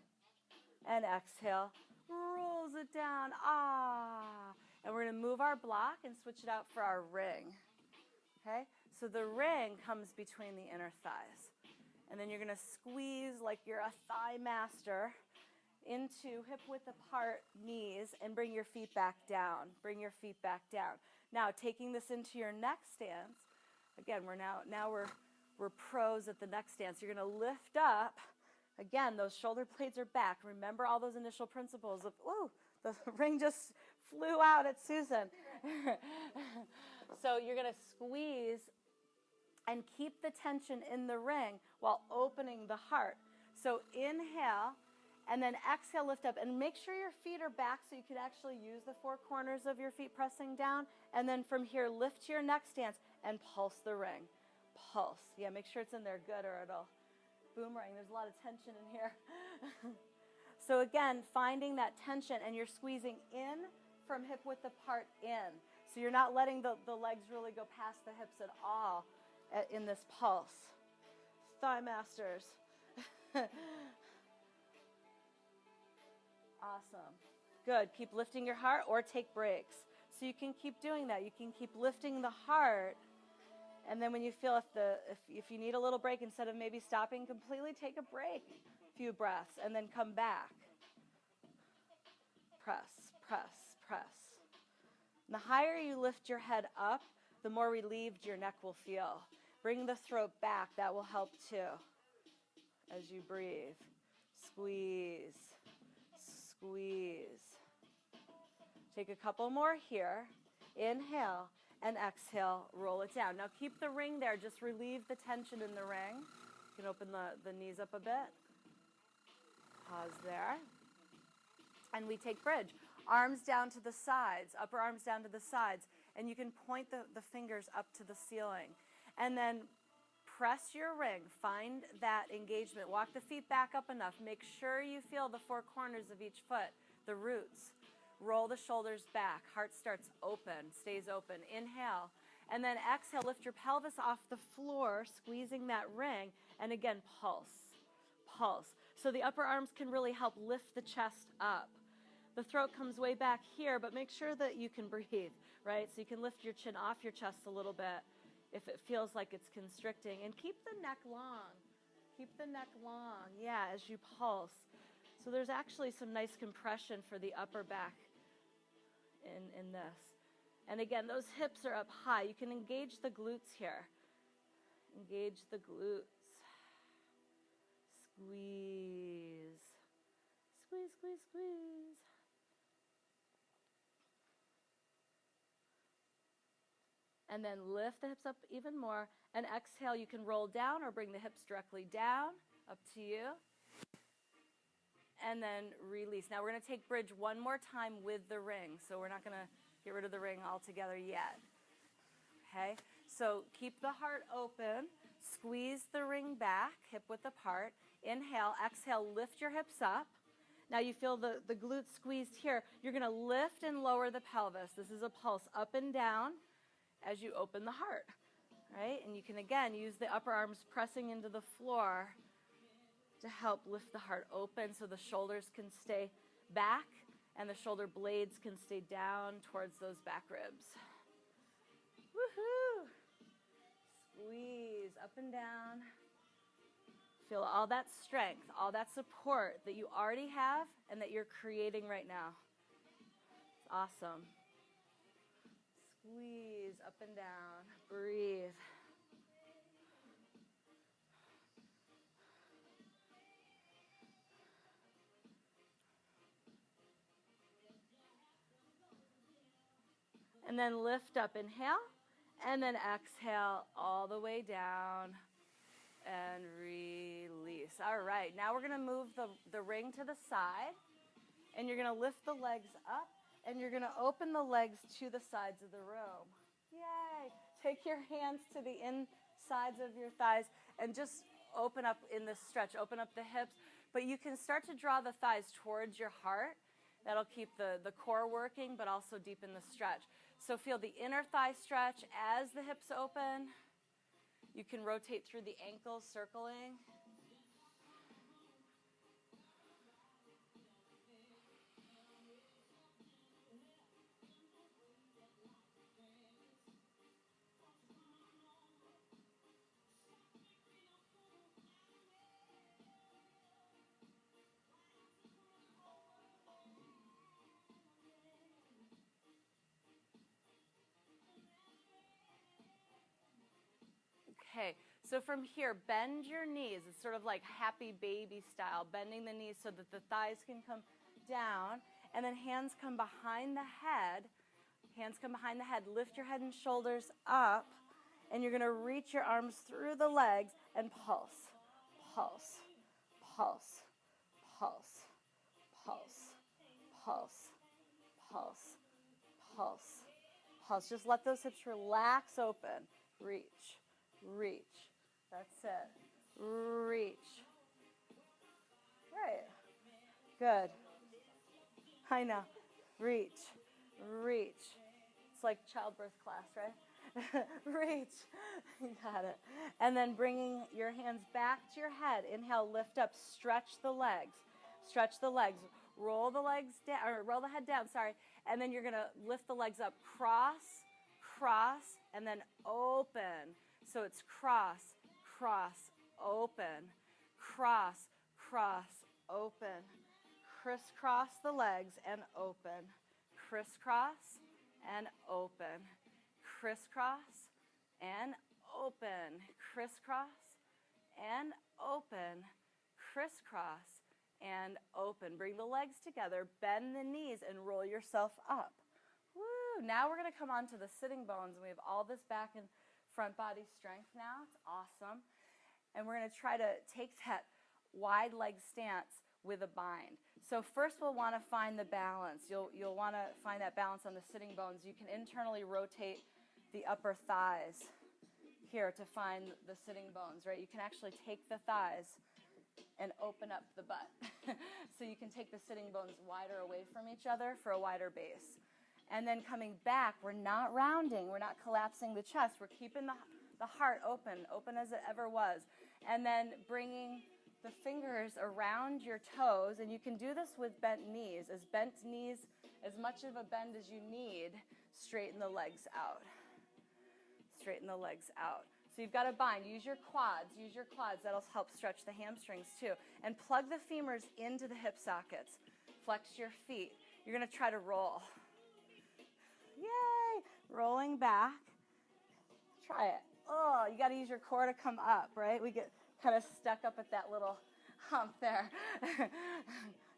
And exhale, rolls it down. Ah. And we're going to move our block and switch it out for our ring. Okay? So the ring comes between the inner thighs. And then you're going to squeeze like you're a thigh master into hip width apart knees and bring your feet back down. Bring your feet back down. Now, taking this into your neck stance. Again, we're pros at the neck stance. You're going to lift up. Again, those shoulder blades are back. Remember all those initial principles of, ooh, the ring just flew out at Susan. So you're going to squeeze and keep the tension in the ring while opening the heart. So inhale, and then exhale, lift up. And make sure your feet are back so you can actually use the four corners of your feet pressing down. And then from here, lift to your neck stance and pulse the ring. Pulse. Yeah, make sure it's in there good or it'll boomerang. There's a lot of tension in here. So again, finding that tension, and you're squeezing in from hip width apart in. So you're not letting the legs really go past the hips at all in this pulse. Thigh masters. Awesome. Good. Keep lifting your heart or take breaks. So you can keep doing that. You can keep lifting the heart. And then when you feel if you need a little break, instead of maybe stopping completely, take a break, a few breaths, and then come back. Press, press, press. And the higher you lift your head up, the more relieved your neck will feel. Bring the throat back. That will help too. As you breathe. Squeeze, squeeze. Take a couple more here. Inhale. And exhale, roll it down. Now keep the ring there. Just relieve the tension in the ring. You can open the knees up a bit. Pause there. And we take bridge. Arms down to the sides, upper arms down to the sides. And you can point the fingers up to the ceiling. And then press your ring. Find that engagement. Walk the feet back up enough. Make sure you feel the four corners of each foot, the roots. Roll the shoulders back. Heart starts open, stays open. Inhale. And then exhale, lift your pelvis off the floor, squeezing that ring. And again, pulse. Pulse. So the upper arms can really help lift the chest up. The throat comes way back here, but make sure that you can breathe, right? So you can lift your chin off your chest a little bit if it feels like it's constricting. And keep the neck long. Keep the neck long, yeah, as you pulse. So there's actually some nice compression for the upper back in this. And again, those hips are up high. You can engage the glutes here. Engage the glutes. Squeeze. Squeeze, squeeze, squeeze. And then lift the hips up even more. And exhale, you can roll down or bring the hips directly down. Up to you. And then release. Now we're going to take bridge one more time with the ring. So we're not going to get rid of the ring altogether yet. Okay? So keep the heart open. Squeeze the ring back, hip width apart. Inhale, exhale, lift your hips up. Now you feel the glutes squeezed here. You're going to lift and lower the pelvis. This is a pulse up and down as you open the heart. Right? And you can again use the upper arms pressing into the floor to help lift the heart open so the shoulders can stay back and the shoulder blades can stay down towards those back ribs. Woohoo! Squeeze up and down. Feel all that strength, all that support that you already have and that you're creating right now. It's awesome. Squeeze up and down. Breathe. And then lift up, inhale, and then exhale all the way down and release. All right, now we're going to move the ring to the side, and you're going to lift the legs up, and you're going to open the legs to the sides of the room. Yay! Take your hands to the insides of your thighs and just open up in this stretch. Open up the hips, but you can start to draw the thighs towards your heart. That'll keep the core working, but also deepen the stretch. So feel the inner thigh stretch as the hips open. You can rotate through the ankles, circling. Okay, so from here, bend your knees. It's sort of like happy baby style, bending the knees so that the thighs can come down, and then hands come behind the head. Hands come behind the head. Lift your head and shoulders up, and you're going to reach your arms through the legs and pulse, pulse, pulse, pulse, pulse, pulse, pulse, pulse, pulse. Just let those hips relax open. Reach. Reach. That's it. Reach. Right. Good. I know. Reach. Reach. It's like childbirth class, right? Reach. Got it. And then bringing your hands back to your head. Inhale, lift up, stretch the legs. Stretch the legs. Roll the legs down, or roll the head down, sorry. And then you're going to lift the legs up. Cross, cross, and then open. So it's cross, cross, open, cross, cross, open, crisscross the legs and open, crisscross and open, crisscross and open, crisscross and open, crisscross and open. Bring the legs together, bend the knees, and roll yourself up. Woo! Now we're going to come on to the sitting bones, and we have all this back and front body strength now. It's awesome. And we're going to try to take that wide leg stance with a bind. So first we'll want to find the balance. You'll want to find that balance on the sitting bones. You can internally rotate the upper thighs here to find the sitting bones, right? You can actually take the thighs and open up the butt. So you can take the sitting bones wider away from each other for a wider base. And then coming back, we're not rounding, we're not collapsing the chest, we're keeping the heart open as it ever was. And then bringing the fingers around your toes, and you can do this with bent knees. As bent knees, as much of a bend as you need, straighten the legs out. Straighten the legs out. So you've got to bind. Use your quads. That'll help stretch the hamstrings too. And plug the femurs into the hip sockets. Flex your feet. You're going to try to roll. Yay! Rolling back. Try it. Oh, you got to use your core to come up, right? We get kind of stuck up at that little hump there.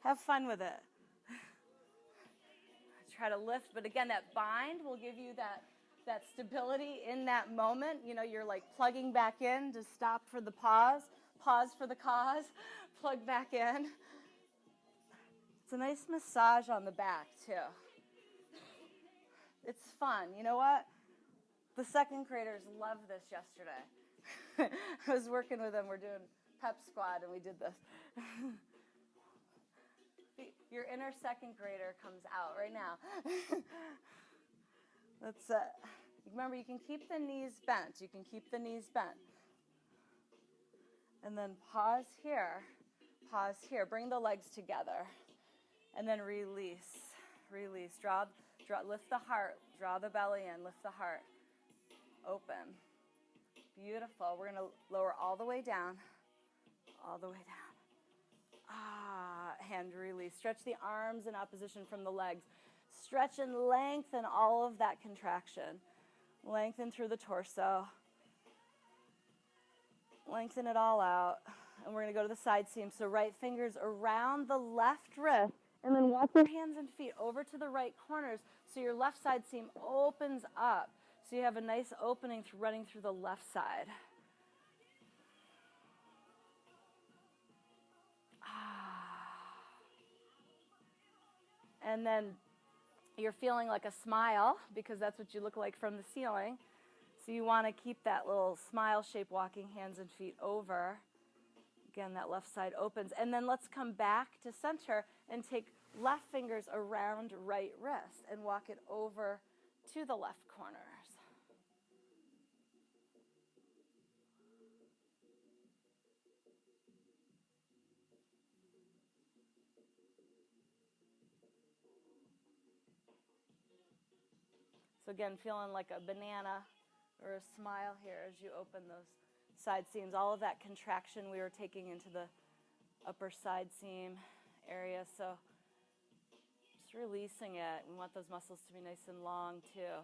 Have fun with it. Try to lift, but again, that bind will give you that stability in that moment. You know, you're like plugging back in to stop for the pause for the cause, plug back in. It's a nice massage on the back, too. It's fun. You know what? The second graders loved this yesterday. I was working with them. We're doing pep squad, and we did this. Your inner second grader comes out right now. That's it. Remember, you can keep the knees bent. And then pause here. Bring the legs together. And then release. Lift the heart. Draw the belly in. Lift the heart. Open. Beautiful. We're going to lower all the way down. Hand release. Stretch the arms in opposition from the legs. Stretch and lengthen all of that contraction. Lengthen through the torso. Lengthen it all out. And we're going to go to the side seam. So right fingers around the left wrist. And then walk your hands and feet over to the right corners so your left side seam opens up. So you have a nice opening running through the left side. And then you're feeling like a smile because that's what you look like from the ceiling. So you want to keep that little smile shape, walking hands and feet over. Again, that left side opens. And then let's come back to center and take left fingers around right wrist and walk it over to the left corners. So again, feeling like a banana or a smile here as you open those side seams. All of that contraction we were taking into the upper side seam area. So just releasing it. We want those muscles to be nice and long too.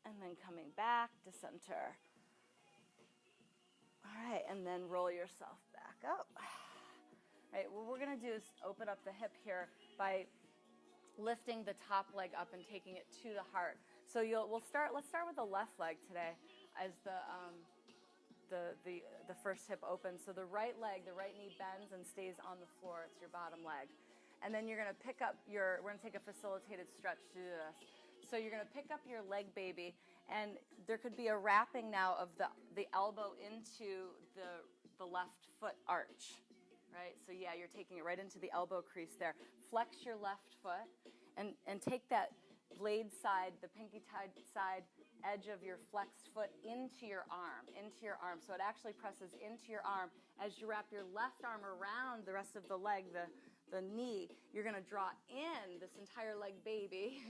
And then coming back to center. All right, and then roll yourself back up. All right, what we're going to do is open up the hip here by lifting the top leg up and taking it to the heart. So let's start with the left leg today as the first hip opens. So the right leg, the right knee bends and stays on the floor. It's your bottom leg. And then you're going to pick up we're going to take a facilitated stretch to do this. So you're going to pick up your leg baby, and there could be a wrapping now of the elbow into the left foot arch. Right, so yeah, you're taking it right into the elbow crease there. Flex your left foot and take that blade side, the pinky side edge of your flexed foot into your arm. So it actually presses into your arm. As you wrap your left arm around the rest of the leg, the knee, you're going to draw in this entire leg baby,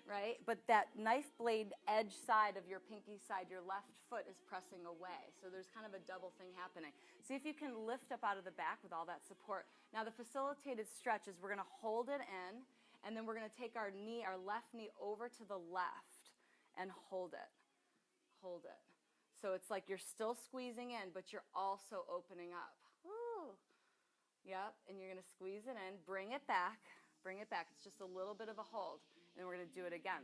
right? But that knife blade edge side of your pinky side, your left foot is pressing away. So there's kind of a double thing happening. See if you can lift up out of the back with all that support. Now the facilitated stretch is we're going to hold it in, and then we're going to take our left knee over to the left and hold it. Hold it. So it's like you're still squeezing in, but you're also opening up. Woo. Yep, and you're going to squeeze it in, bring it back. It's just a little bit of a hold, and then we're going to do it again.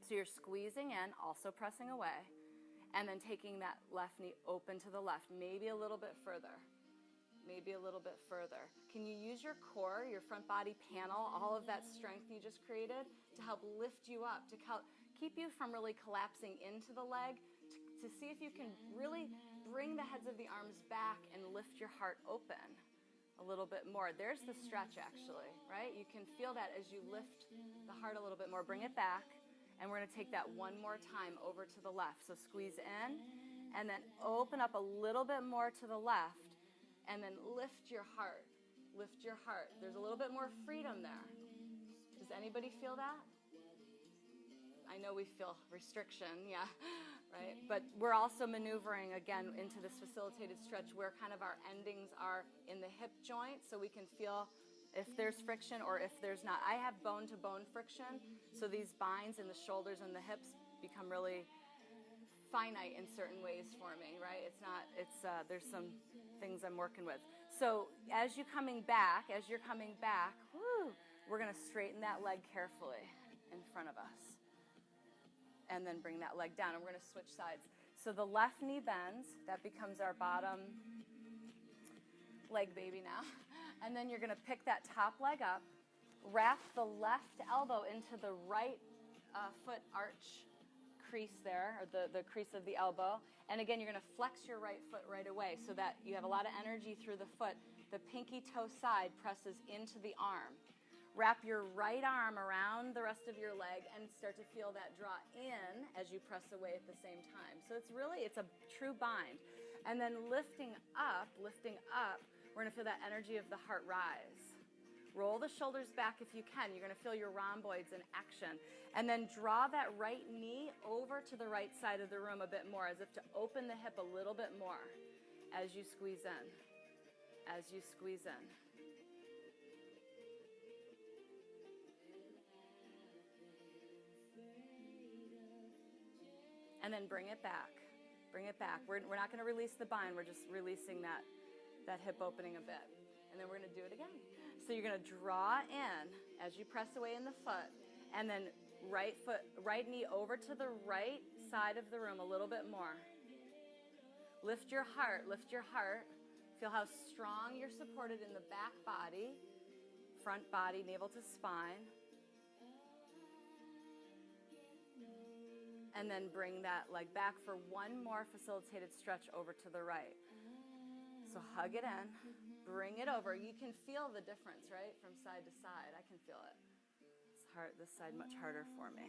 So you're squeezing in, also pressing away, and then taking that left knee open to the left, maybe a little bit further. Can you use your core, your front body panel, all of that strength you just created to help lift you up, to keep you from really collapsing into the leg, to see if you can really bring the heads of the arms back and lift your heart open a little bit more. There's the stretch actually, right? You can feel that as you lift the heart a little bit more. Bring it back, and we're going to take that one more time over to the left. So squeeze in, and then open up a little bit more to the left, and then lift your heart. There's a little bit more freedom there. Does anybody feel that? I know we feel restriction, yeah, right? But we're also maneuvering, again, into this facilitated stretch where kind of our endings are in the hip joint, so we can feel if there's friction or if there's not. I have bone-to-bone friction, so these binds in the shoulders and the hips become really finite in certain ways for me, right? There's some things I'm working with. So as you're coming back, woo, we're going to straighten that leg carefully in front of us. And then bring that leg down, and we're going to switch sides. So the left knee bends. That becomes our bottom leg baby now. And then you're going to pick that top leg up, wrap the left elbow into the right foot arch crease there, or the crease of the elbow. And again, you're going to flex your right foot right away so that you have a lot of energy through the foot. The pinky toe side presses into the arm. Wrap your right arm around the rest of your leg and start to feel that draw in as you press away at the same time. So it's a true bind. And then lifting up, we're going to feel that energy of the heart rise. Roll the shoulders back if you can. You're going to feel your rhomboids in action. And then draw that right knee over to the right side of the room a bit more, as if to open the hip a little bit more as you squeeze in. And then bring it back. We're not going to release the bind. We're just releasing that hip opening a bit. And then we're going to do it again. So you're going to draw in as you press away in the foot, and then right knee over to the right side of the room a little bit more. Lift your heart. Feel how strong you're supported in the back body, front body, navel to spine. And then bring that leg back for one more facilitated stretch over to the right. So hug it in, bring it over. You can feel the difference, right? From side to side. I can feel it. It's hard, this side much harder for me.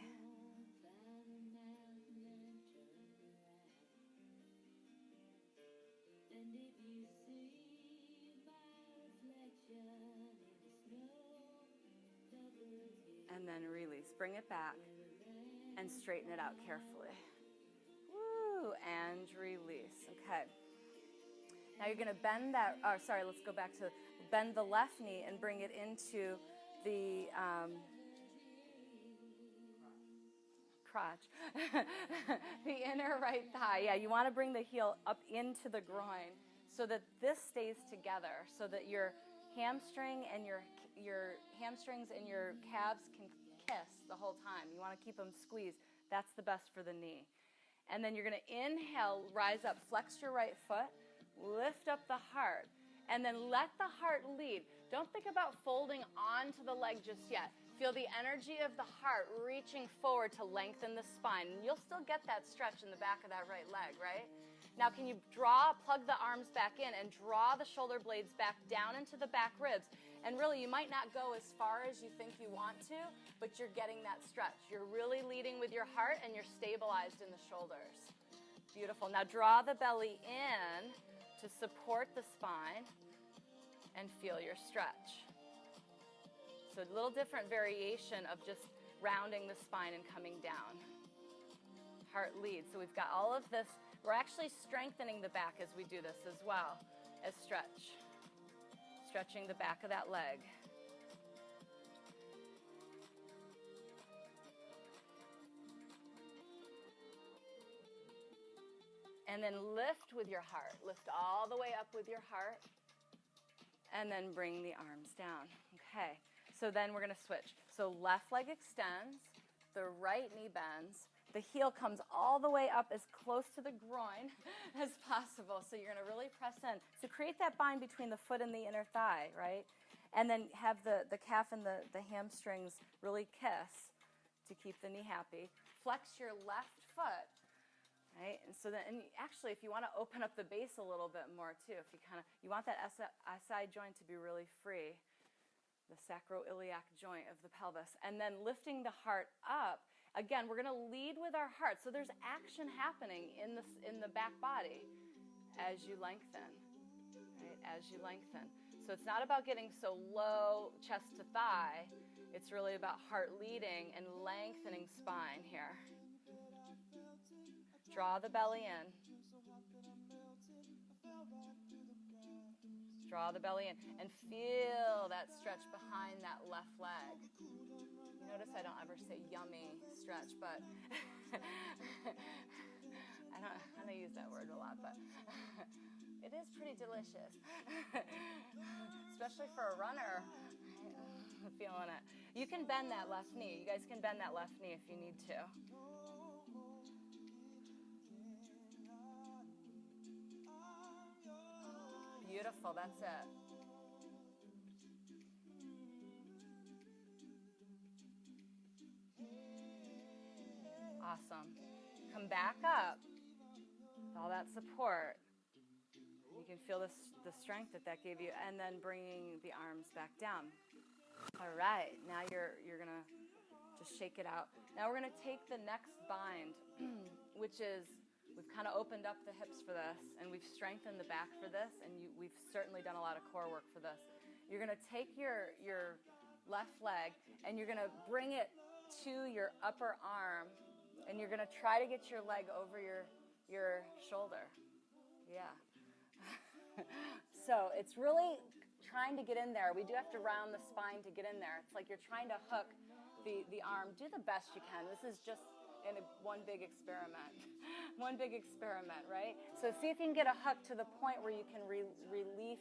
And then release. Bring it back and straighten it out carefully. Woo, and release. Okay. Now you're going to bend that, let's go back to bend the left knee and bring it into the crotch, the inner right thigh. Yeah, you want to bring the heel up into the groin so that this stays together, so that your hamstring and your hamstrings and your calves can kiss the whole time. You want to keep them squeezed. That's the best for the knee. And then you're going to inhale, rise up, flex your right foot, lift up the heart, and then let the heart lead. Don't think about folding onto the leg just yet. Feel the energy of the heart reaching forward to lengthen the spine. And you'll still get that stretch in the back of that right leg, right? Now, can you plug the arms back in and draw the shoulder blades back down into the back ribs? And really, you might not go as far as you think you want to, but you're getting that stretch. You're really leading with your heart, and you're stabilized in the shoulders. Beautiful. Now, draw the belly in to support the spine and feel your stretch. So a little different variation of just rounding the spine and coming down. Heart leads. So we've got all of this. We're actually strengthening the back as we do this as well as stretch. Stretching the back of that leg. And then lift with your heart. Lift all the way up with your heart. And then bring the arms down. Okay. So then we're going to switch. So left leg extends. The right knee bends. The heel comes all the way up as close to the groin as possible. So you're going to really press in. So create that bind between the foot and the inner thigh, right? And then have the calf and the hamstrings really kiss to keep the knee happy. Flex your left foot. Right? And so then, and actually, if you want to open up the base a little bit more too, if you want that SI joint to be really free, the sacroiliac joint of the pelvis, and then lifting the heart up. Again, we're going to lead with our heart. So there's action happening in the back body as you lengthen, right? As you lengthen. So it's not about getting so low chest to thigh. It's really about heart leading and lengthening spine here. Draw the belly in. Draw the belly in and feel that stretch behind that left leg. You notice I don't ever say yummy stretch, but I don't use that word a lot, but it is pretty delicious, especially for a runner. I'm feeling it. You can bend that left knee. You guys can bend that left knee if you need to. Beautiful, that's it. Awesome. Come back up. All that support. You can feel the strength that gave you, and then bringing the arms back down. All right, now you're going to just shake it out. Now we're going to take the next bind, which is, we've kind of opened up the hips for this, and we've strengthened the back for this, and we've certainly done a lot of core work for this. You're going to take your left leg, and you're going to bring it to your upper arm, and you're going to try to get your leg over your shoulder. Yeah. So it's really trying to get in there. We do have to round the spine to get in there. It's like you're trying to hook the arm. Do the best you can. This is just one big experiment. One big experiment, right? So see if you can get a hook to the point where you can relieve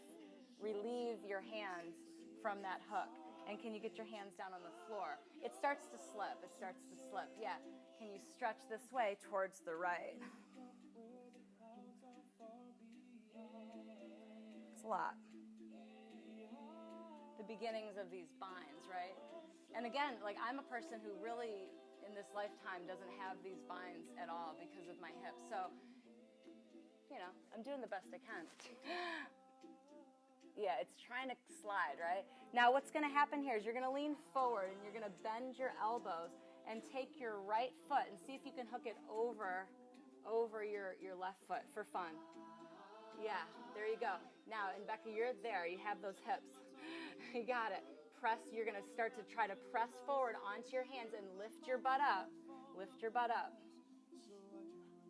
your hands from that hook. And can you get your hands down on the floor? It starts to slip. It starts to slip. Yeah. Can you stretch this way towards the right? It's a lot. The beginnings of these binds, right? And again, like I'm a person who really in this lifetime doesn't have these binds at all because of my hips. So, I'm doing the best I can. Yeah, it's trying to slide, right? Now what's going to happen here is you're going to lean forward and you're going to bend your elbows and take your right foot and see if you can hook it over your left foot for fun. Yeah, there you go. Now, and Becca, you're there. You have those hips. You got it. Press. You're going to start to try to press forward onto your hands and lift your butt up. Lift your butt up.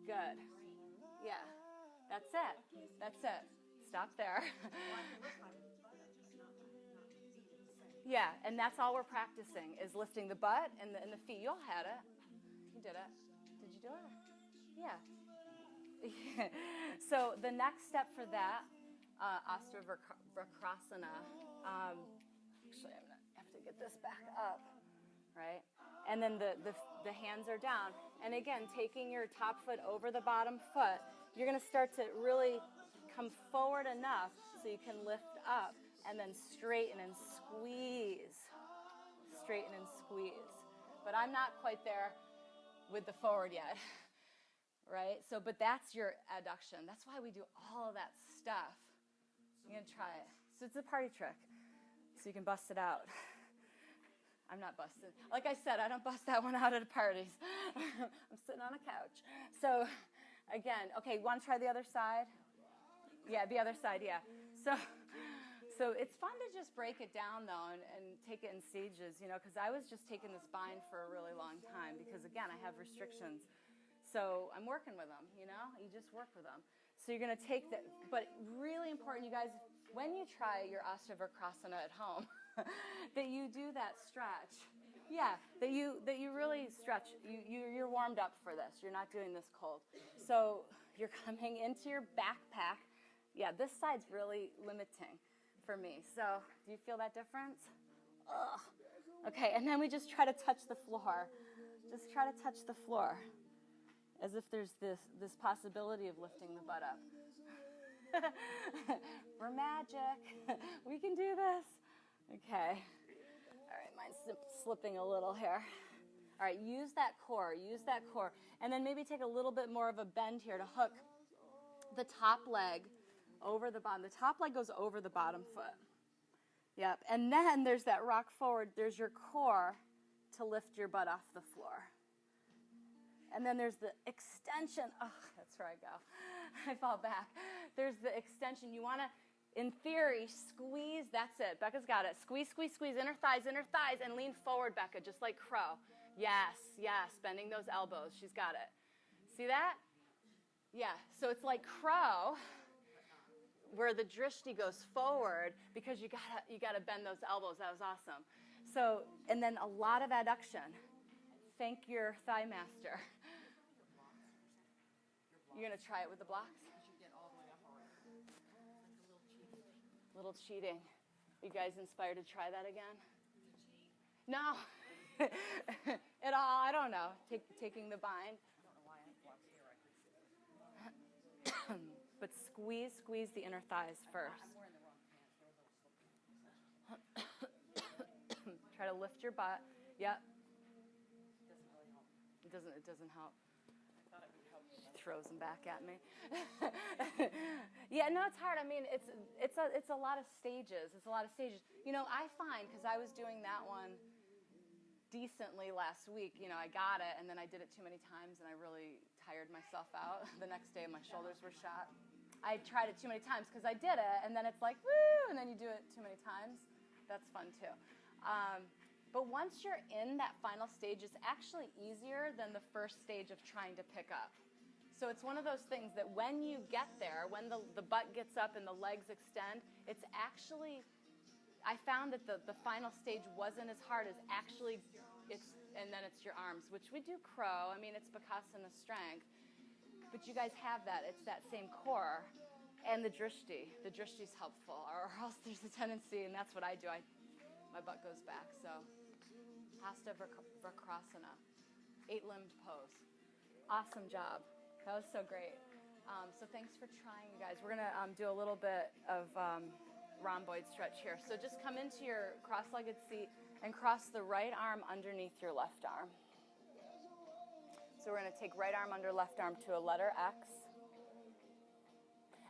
Good. Yeah. That's it. That's it. Stop there. Yeah, and that's all we're practicing is lifting the butt and the feet. You all had it. You did it. Did you do it? Yeah. So the next step for that, Ashtavakrasana, actually I'm going to have to get this back up, right? And then the hands are down. And again, taking your top foot over the bottom foot, you're going to start to really come forward enough so you can lift up and then straighten and squeeze. Straighten and squeeze. But I'm not quite there with the forward yet. Right? So, but that's your adduction. That's why we do all of that stuff. You're going to try it. So it's a party trick. So you can bust it out. I'm not busted. Like I said, I don't bust that one out at parties. I'm sitting on a couch. So again, okay, want to try the other side? Yeah, the other side, yeah. So it's fun to just break it down, though, and take it in stages, you know, because I was just taking this bind for a really long time because, again, I have restrictions. So I'm working with them, you know? You just work with them. So you're going to take that. But really important, you guys, when you try your Ashtavakrasana at home, that you do that stretch. Yeah, that you really stretch. You're warmed up for this. You're not doing this cold. So you're coming into your backpack. Yeah, this side's really limiting for me. So do you feel that difference? Ugh. Okay, and then we just try to touch the floor. Just try to touch the floor. As if there's this possibility of lifting the butt up. We're magic. We can do this. Okay. All right, mine's slipping a little here. All right, use that core. Use that core. And then maybe take a little bit more of a bend here to hook the top leg over the bottom. The top leg goes over the bottom foot. Yep. And then there's that rock forward. There's your core to lift your butt off the floor. And then there's the extension. Oh, that's where I go. I fall back. There's the extension. You want to, in theory, squeeze. That's it. Becca's got it. Squeeze, squeeze, squeeze. Inner thighs, and lean forward, Becca, just like crow. Yes, yes. Bending those elbows. She's got it. See that? Yeah. So it's like crow, where the drishti goes forward because you gotta bend those elbows. That was awesome. So, and then a lot of adduction. Thank your thigh master. You're going to try it with the blocks? Little cheating. Are you guys inspired to try that again? No. At all, I don't know. Taking the bind. But squeeze the inner thighs first. Try to lift your butt. Yep. It doesn't help. She throws them back at me. Yeah, no, it's hard. I mean, it's a lot of stages. It's a lot of stages. You know, I find, because I was doing that one decently last week, you know, I got it, and then I did it too many times, and I really tired myself out. The next day, my shoulders were shot. I tried it too many times because I did it, and then it's like, woo, and then you do it too many times. That's fun, too. But once you're in that final stage, it's actually easier than the first stage of trying to pick up. So it's one of those things that when you get there, when the butt gets up and the legs extend, it's actually, I found that the final stage wasn't as hard as actually, and then it's your arms, which we do crow. I mean, it's Bakasana strength. But you guys have that. It's that same core. And the drishti. The drishti's helpful, or else there's a tendency, and that's what I do. My butt goes back, so. Ashtavakrasana, 8-limbed pose. Awesome job. That was so great. So thanks for trying, you guys. We're going to do a little bit of rhomboid stretch here. So just come into your cross-legged seat and cross the right arm underneath your left arm. So we're going to take right arm under left arm to a letter X.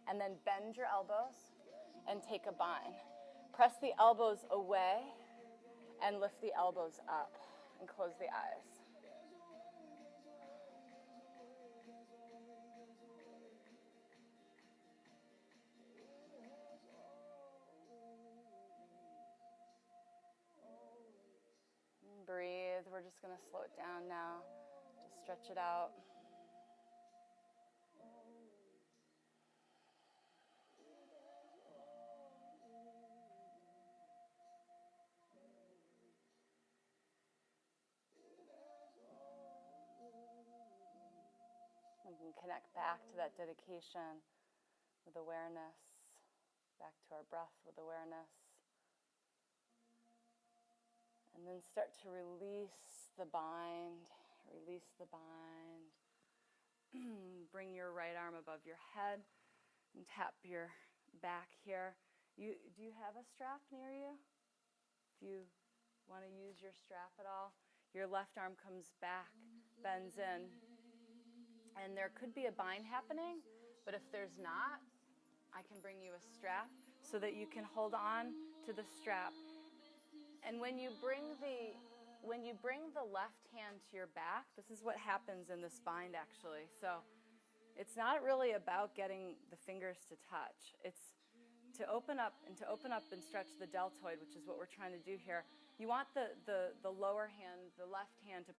And then bend your elbows. and take a bind. Press the elbows away and lift the elbows up and close the eyes. And breathe. We're just going to slow it down now. Just stretch it out. We can connect back to that dedication with awareness, back to our breath with awareness. And then start to release the bind, release the bind. Bring your right arm above your head and tap your back here. Do you have a strap near you? If you want to use your strap at all, your left arm comes back, bends in. And there could be a bind happening, but if there's not, I can bring you a strap so that you can hold on to the strap. And when you bring the left hand to your back, this is what happens in this bind actually. So it's not really about getting the fingers to touch. It's to open up and stretch the deltoid, which is what we're trying to do here. You want the lower hand, the left hand, to